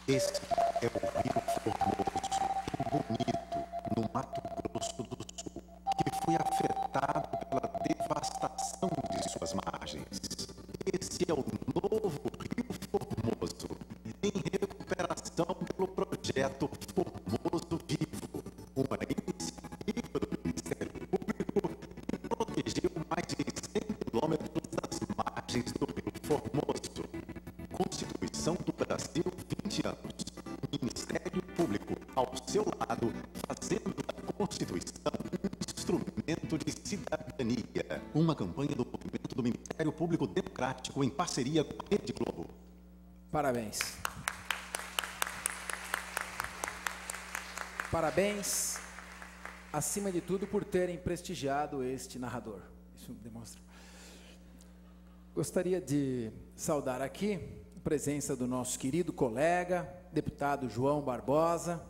Esse é o Rio Formoso, bonito, no Mato Grosso do Sul, que foi afetado pela devastação de suas margens. Esse é o novo Rio Formoso, em recuperação pelo projeto Formoso Vivo, uma iniciativa do Ministério Público que protegeu mais de 100 quilômetros das margens do Rio Formoso. Constituição do Brasil, 20 anos. Ministério Público, ao seu lado, fazendo da Constituição um instrumento de cidadania. Uma campanha do movimento do Ministério Público Democrático em parceria com a Rede Globo. Parabéns. Parabéns, acima de tudo, por terem prestigiado este narrador. Isso demonstra. Gostaria de saudar aqui a presença do nosso querido colega, deputado João Barbosa,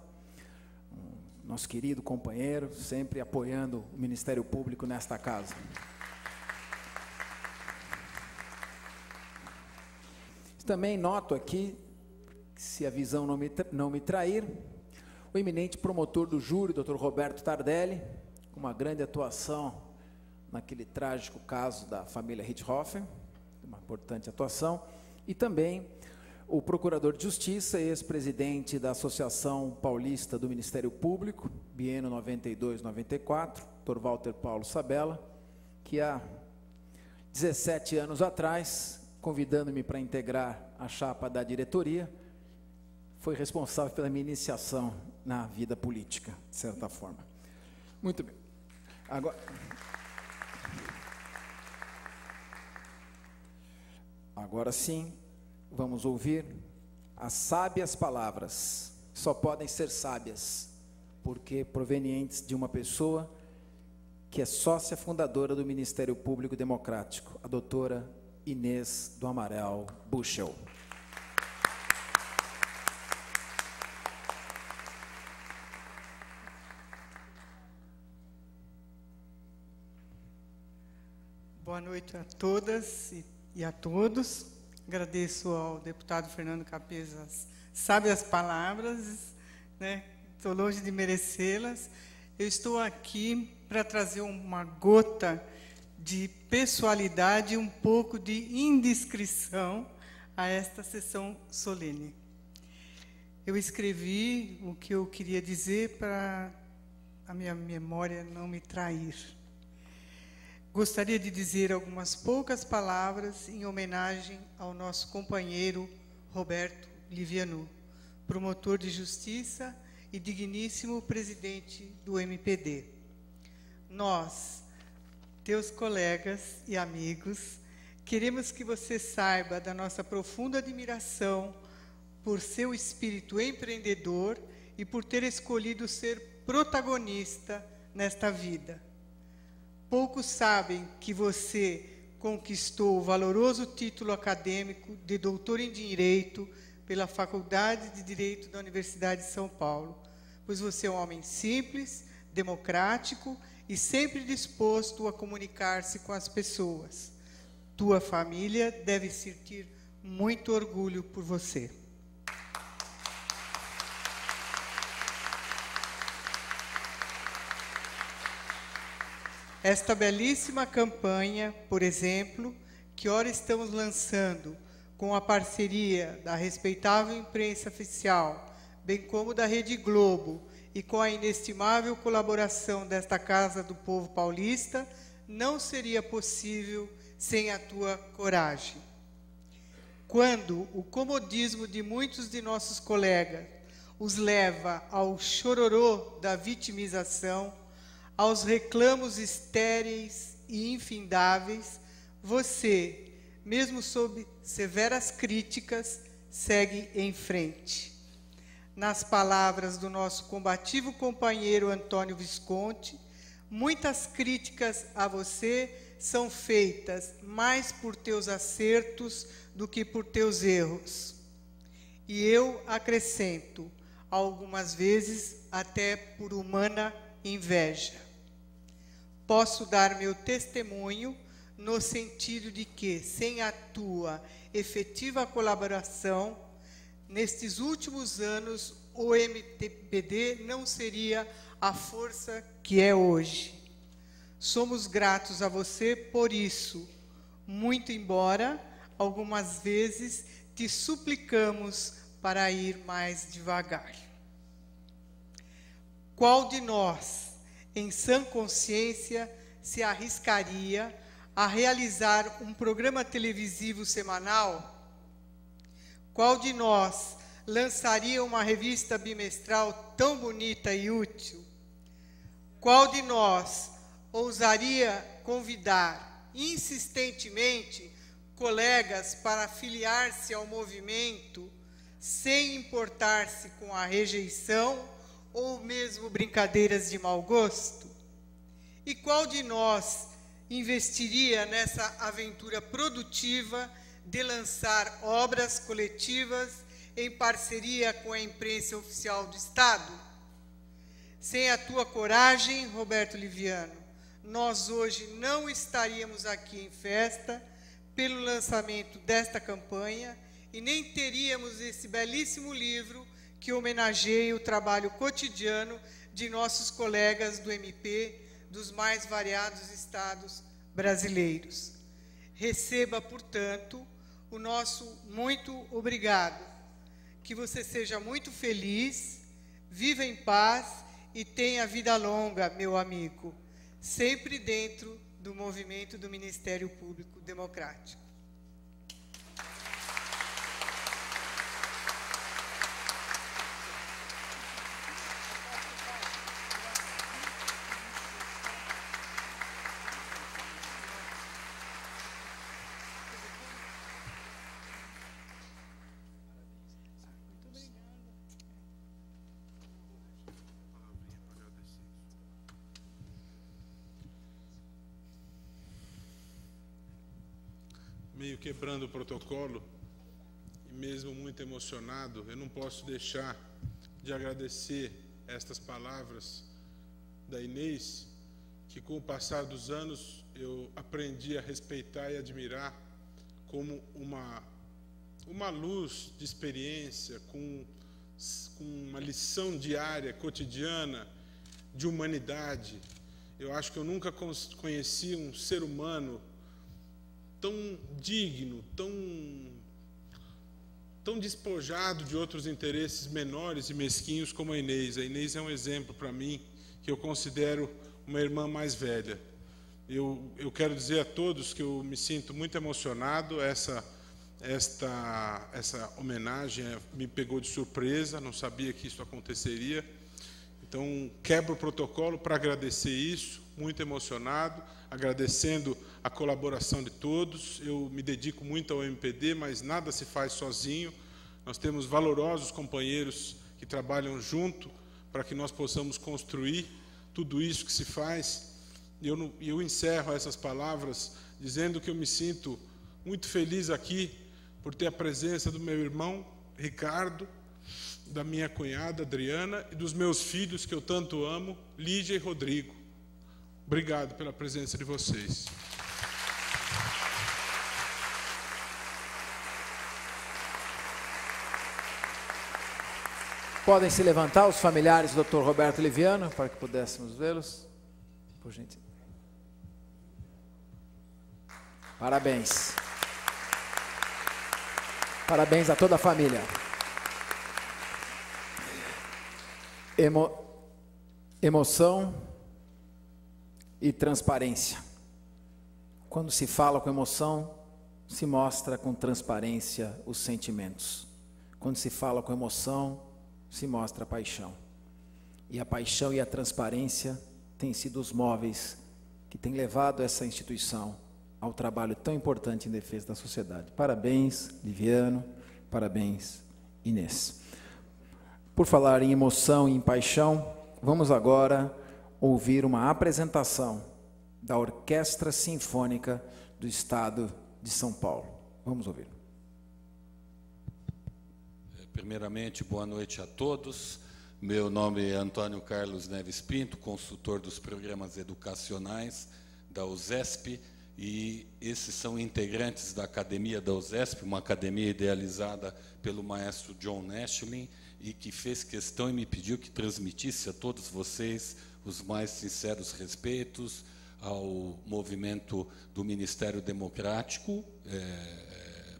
nosso querido companheiro, sempre apoiando o Ministério Público nesta casa. Também noto aqui, se a visão não me trair, o eminente promotor do júri, Dr. Roberto Tardelli, com uma grande atuação naquele trágico caso da família Richthofen, uma importante atuação, e também o procurador de Justiça e ex-presidente da Associação Paulista do Ministério Público, biênio 92-94, Dr. Walter Paulo Sabella, que há 17 anos atrás, convidando-me para integrar a chapa da diretoria, foi responsável pela minha iniciação na vida política, de certa forma. Muito bem. Agora sim, vamos ouvir as sábias palavras. Só podem ser sábias, porque provenientes de uma pessoa que é sócia fundadora do Ministério Público Democrático, a doutora Inês do Amaral Buchel. Boa noite a todas e a todos. Agradeço ao deputado Fernando Capês as sábias palavras, né? Estou longe de merecê-las. Eu estou aqui para trazer uma gota de pessoalidade e um pouco de indiscrição a esta sessão solene. Eu escrevi o que eu queria dizer para a minha memória não me trair. Gostaria de dizer algumas poucas palavras em homenagem ao nosso companheiro Roberto Livianu, promotor de justiça e digníssimo presidente do MPD. Nós, teus colegas e amigos, queremos que você saiba da nossa profunda admiração por seu espírito empreendedor e por ter escolhido ser protagonista nesta vida. Poucos sabem que você conquistou o valoroso título acadêmico de doutor em Direito pela Faculdade de Direito da Universidade de São Paulo, pois você é um homem simples, democrático e sempre disposto a comunicar-se com as pessoas. Tua família deve sentir muito orgulho por você. Esta belíssima campanha, por exemplo, que ora estamos lançando com a parceria da respeitável imprensa oficial, bem como da Rede Globo, e com a inestimável colaboração desta Casa do Povo Paulista, não seria possível sem a tua coragem. Quando o comodismo de muitos de nossos colegas os leva ao chororô da vitimização, aos reclamos estéreis e infindáveis, você, mesmo sob severas críticas, segue em frente. Nas palavras do nosso combativo companheiro Antônio Visconti, muitas críticas a você são feitas mais por teus acertos do que por teus erros. E eu acrescento, algumas vezes até por humana inveja. Posso dar meu testemunho no sentido de que, sem a tua efetiva colaboração, nestes últimos anos, o MTBD não seria a força que é hoje. Somos gratos a você por isso, muito embora, algumas vezes, te suplicamos para ir mais devagar. Qual de nós, em sã consciência, se arriscaria a realizar um programa televisivo semanal? Qual de nós lançaria uma revista bimestral tão bonita e útil? Qual de nós ousaria convidar insistentemente colegas para filiar-se ao movimento, sem importar-se com a rejeição ou mesmo brincadeiras de mau gosto? E qual de nós investiria nessa aventura produtiva de lançar obras coletivas em parceria com a imprensa oficial do Estado? Sem a tua coragem, Roberto Liviano, nós hoje não estaríamos aqui em festa pelo lançamento desta campanha e nem teríamos esse belíssimo livro que homenageia o trabalho cotidiano de nossos colegas do MP dos mais variados estados brasileiros. Receba, portanto, o nosso muito obrigado. Que você seja muito feliz, viva em paz e tenha vida longa, meu amigo, sempre dentro do movimento do Ministério Público Democrático. Meio quebrando o protocolo, e mesmo muito emocionado, eu não posso deixar de agradecer estas palavras da Inês, que com o passar dos anos eu aprendi a respeitar e admirar como uma luz de experiência, com uma lição diária, cotidiana, de humanidade. Eu acho que eu nunca conheci um ser humano tão digno, tão despojado de outros interesses menores e mesquinhos como a Inês. A Inês é um exemplo para mim, que eu considero uma irmã mais velha. Eu quero dizer a todos que eu me sinto muito emocionado. Essa homenagem me pegou de surpresa, não sabia que isso aconteceria. Então, quebro o protocolo para agradecer isso, muito emocionado, agradecendo a colaboração de todos. Eu me dedico muito ao MPD, mas nada se faz sozinho. Nós temos valorosos companheiros que trabalham junto para que nós possamos construir tudo isso que se faz. E eu encerro essas palavras dizendo que eu me sinto muito feliz aqui por ter a presença do meu irmão Ricardo, da minha cunhada Adriana e dos meus filhos que eu tanto amo, Lídia e Rodrigo. Obrigado pela presença de vocês. Podem se levantar os familiares do Dr. Roberto Liviano, para que pudéssemos vê-los, por gentileza. Parabéns. Parabéns a toda a família. Emoção e transparência. Quando se fala com emoção, se mostra com transparência os sentimentos. Quando se fala com emoção, se mostra a paixão. E a paixão e a transparência têm sido os móveis que têm levado essa instituição ao trabalho tão importante em defesa da sociedade. Parabéns, Liviano. Parabéns, Inês. Por falar em emoção e em paixão, vamos agora ouvir uma apresentação da Orquestra Sinfônica do Estado de São Paulo. Vamos ouvir. Primeiramente, boa noite a todos. Meu nome é Antônio Carlos Neves Pinto, consultor dos programas educacionais da USESP, e esses são integrantes da Academia da USESP, uma academia idealizada pelo maestro John Nashlin, e que fez questão e me pediu que transmitisse a todos vocês os mais sinceros respeitos ao movimento do Ministério Democrático,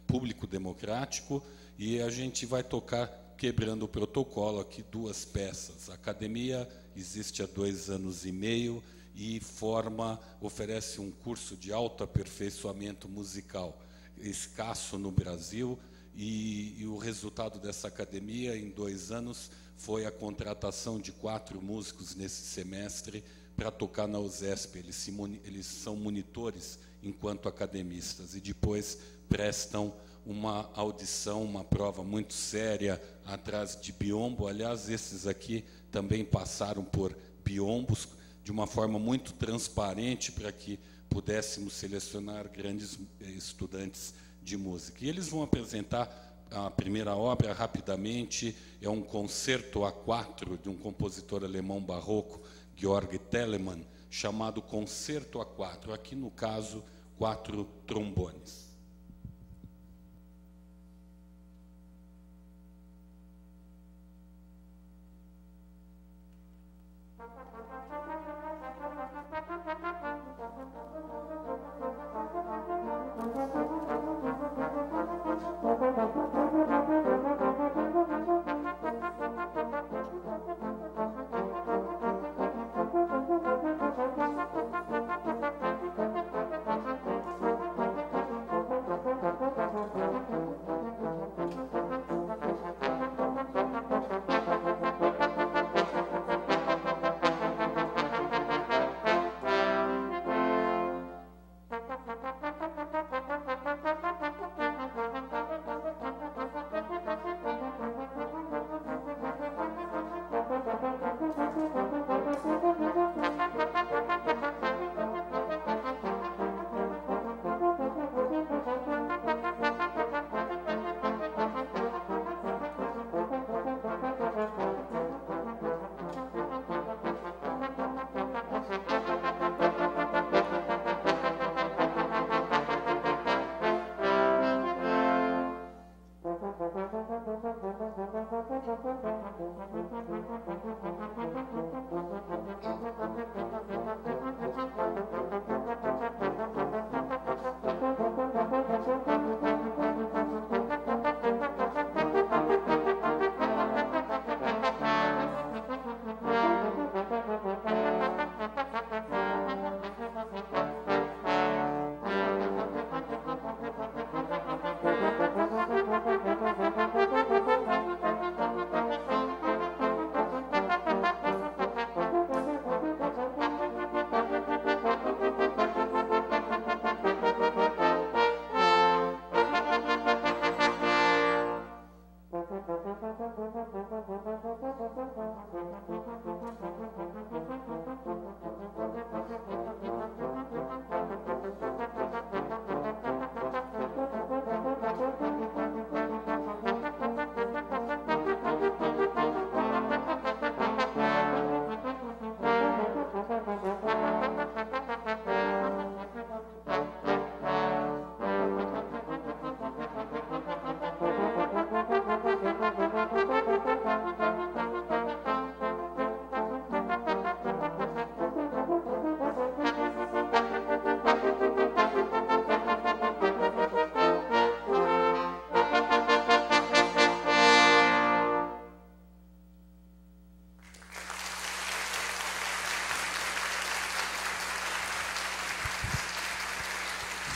Público Democrático, e a gente vai tocar, quebrando o protocolo, aqui 2 peças. A academia existe há 2 anos e meio e oferece um curso de autoaperfeiçoamento musical, escasso no Brasil, e o resultado dessa academia, em 2 anos, foi a contratação de 4 músicos nesse semestre para tocar na USESP. Eles são monitores enquanto academistas e depois prestam uma audição, uma prova muito séria atrás de biombo. Aliás, esses aqui também passaram por biombos de uma forma muito transparente para que pudéssemos selecionar grandes estudantes de música. E eles vão apresentar a primeira obra rapidamente, é um concerto A4 de um compositor alemão barroco, Georg Telemann, chamado Concerto A4, aqui no caso, 4 trombones.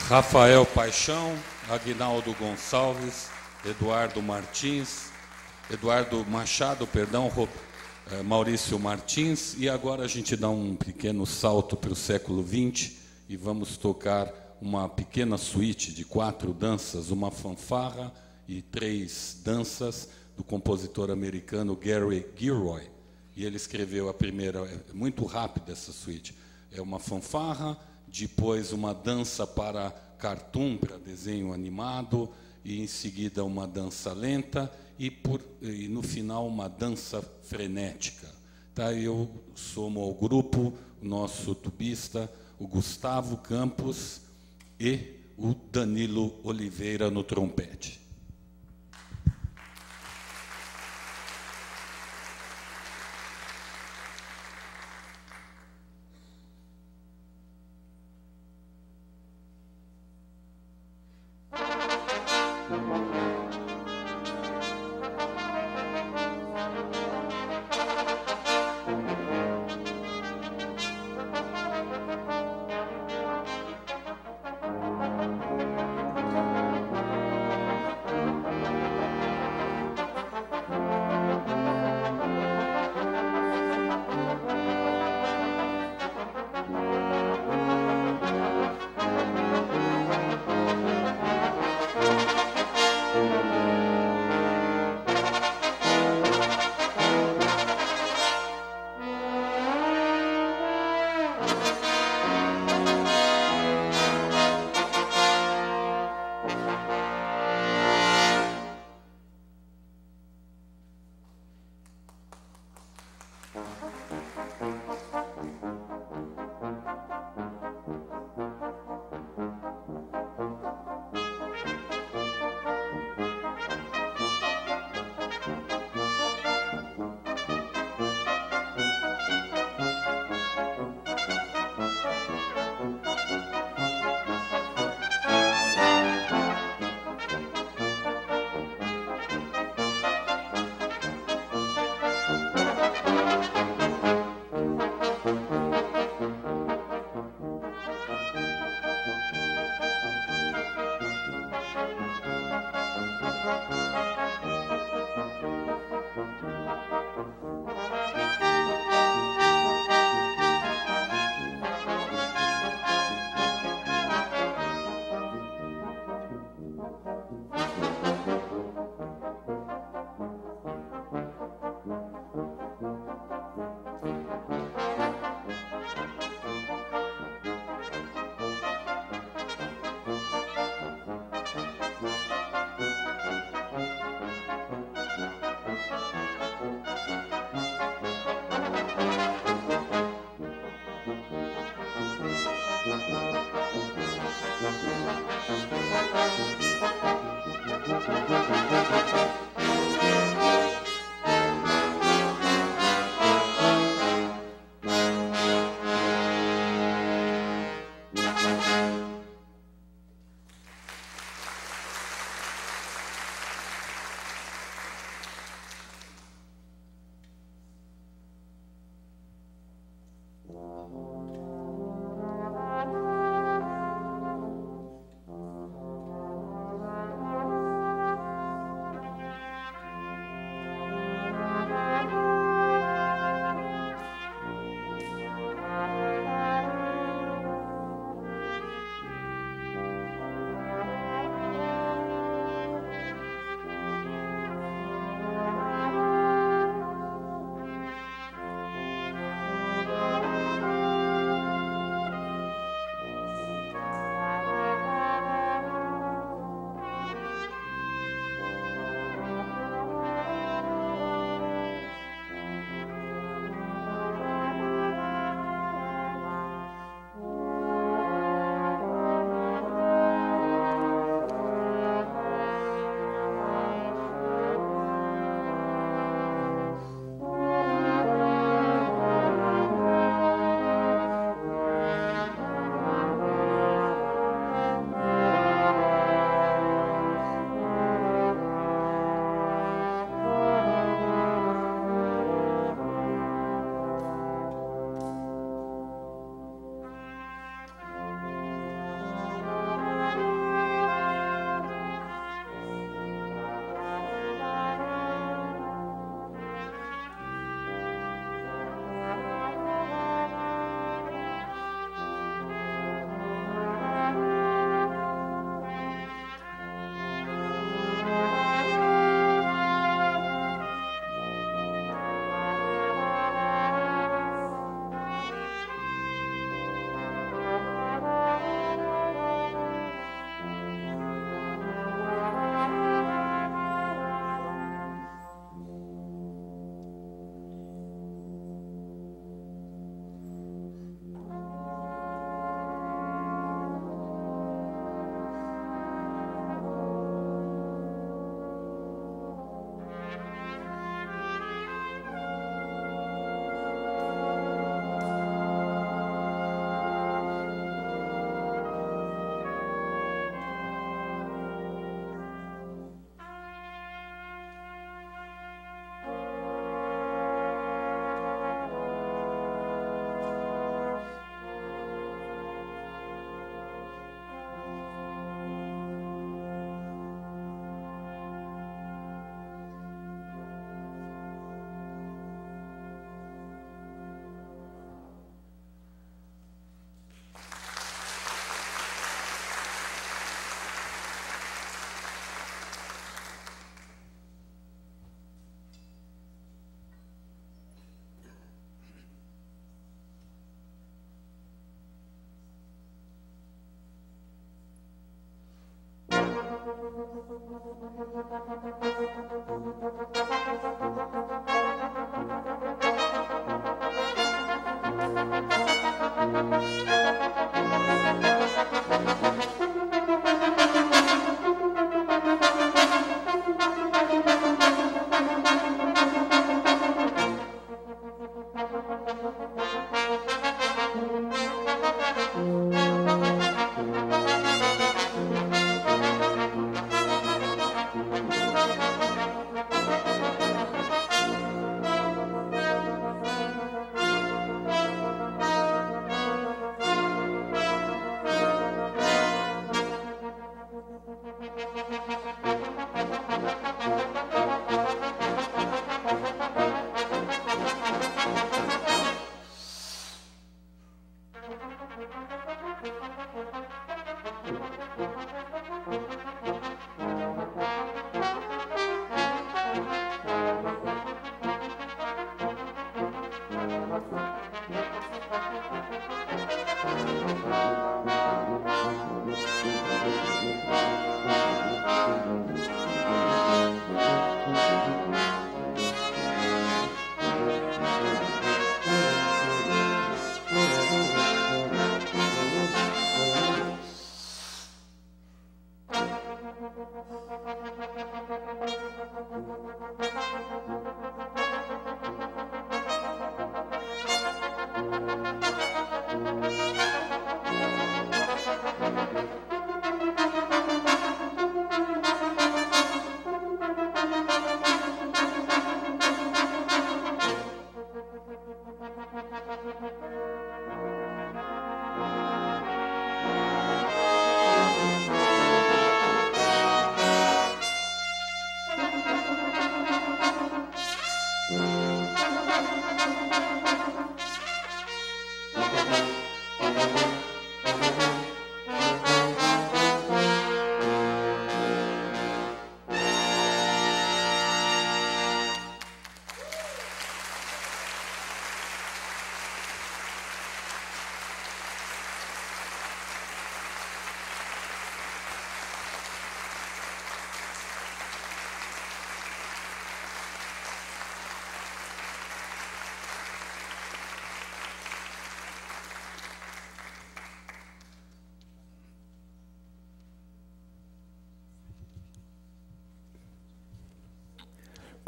Rafael Paixão, Aguinaldo Gonçalves, Eduardo Machado, Maurício Martins. E agora a gente dá um pequeno salto para o século XX e vamos tocar uma pequena suíte de 4 danças, uma fanfarra e 3 danças do compositor americano Gary Gilroy. E ele escreveu a primeira, é muito rápida essa suíte. É uma fanfarra, depois uma dança para cartoon, para desenho animado, e em seguida uma dança lenta e no final uma dança frenética. Tá? Eu somo ao grupo o nosso tubista, o Gustavo Campos, e o Danilo Oliveira no trompete.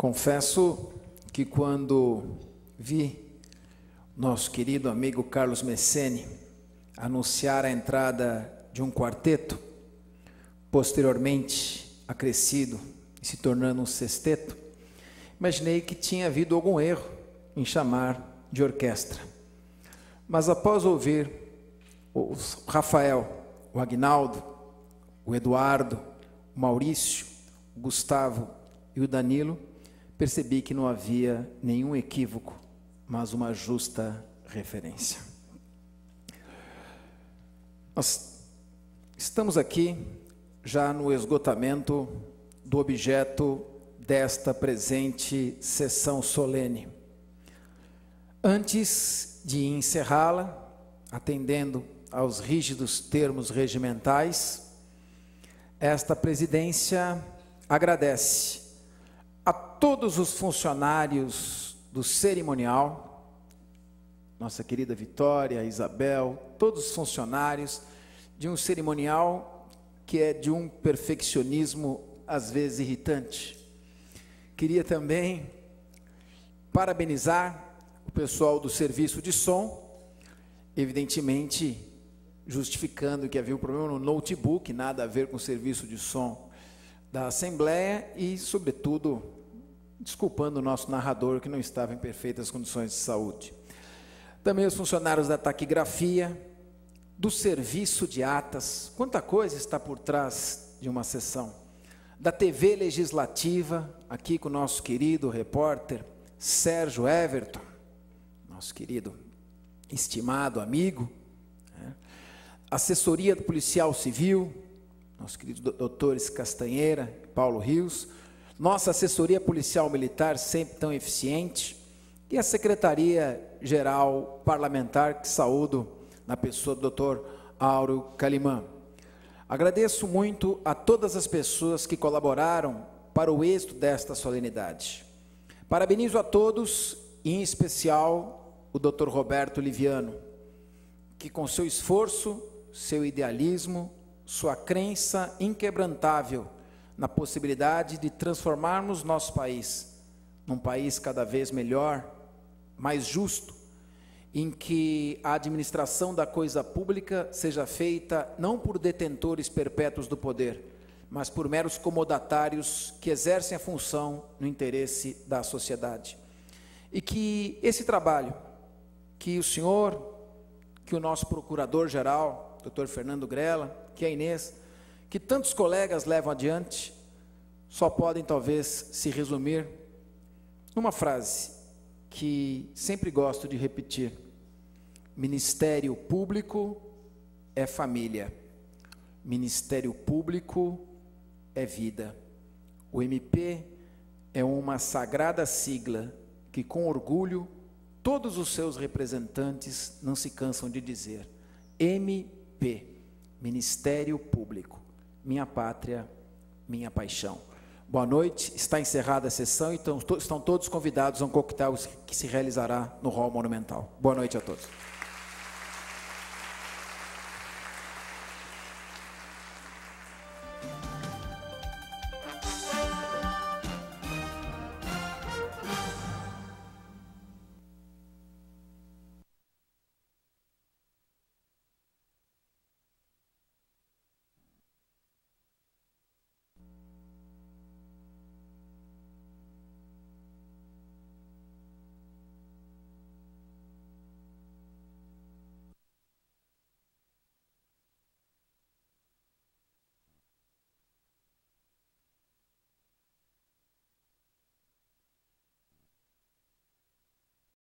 Confesso que quando vi nosso querido amigo Carlos Messene anunciar a entrada de um quarteto, posteriormente acrescido e se tornando um sexteto, imaginei que tinha havido algum erro em chamar de orquestra. Mas após ouvir o Rafael, o Aguinaldo, o Eduardo, o Maurício, o Gustavo e o Danilo, percebi que não havia nenhum equívoco, mas uma justa referência. Nós estamos aqui já no esgotamento do objeto desta presente sessão solene. Antes de encerrá-la, atendendo aos rígidos termos regimentais, esta presidência agradece a todos os funcionários do cerimonial, nossa querida Vitória, Isabel, todos os funcionários de um cerimonial que é de um perfeccionismo às vezes irritante. Queria também parabenizar o pessoal do serviço de som, evidentemente justificando que havia um problema no notebook, nada a ver com o serviço de som da Assembleia e, sobretudo, desculpando o nosso narrador que não estava em perfeitas condições de saúde. Também os funcionários da taquigrafia, do serviço de atas, quanta coisa está por trás de uma sessão. Da TV Legislativa, aqui com o nosso querido repórter Sérgio Everton, nosso querido, estimado amigo, né? Assessoria do Policial Civil, nossos queridos doutores Castanheira, Paulo Rios, nossa assessoria policial militar, sempre tão eficiente, e a Secretaria-Geral Parlamentar, que saúdo na pessoa do doutor Áureo Calimã. Agradeço muito a todas as pessoas que colaboraram para o êxito desta solenidade. Parabenizo a todos, e em especial o Dr. Roberto Liviano, que com seu esforço, seu idealismo, sua crença inquebrantável na possibilidade de transformarmos nosso país num país cada vez melhor, mais justo, em que a administração da coisa pública seja feita não por detentores perpétuos do poder, mas por meros comodatários que exercem a função no interesse da sociedade. E que esse trabalho, que o senhor, que o nosso procurador-geral, Dr. Fernando Grella, que a Inês, que tantos colegas levam adiante, só podem talvez se resumir numa frase que sempre gosto de repetir: Ministério Público é família, Ministério Público é vida. O MP é uma sagrada sigla que, com orgulho, todos os seus representantes não se cansam de dizer: MP, Ministério Público, minha pátria, minha paixão. Boa noite, está encerrada a sessão, então estão todos convidados a um coquetel que se realizará no Hall Monumental. Boa noite a todos.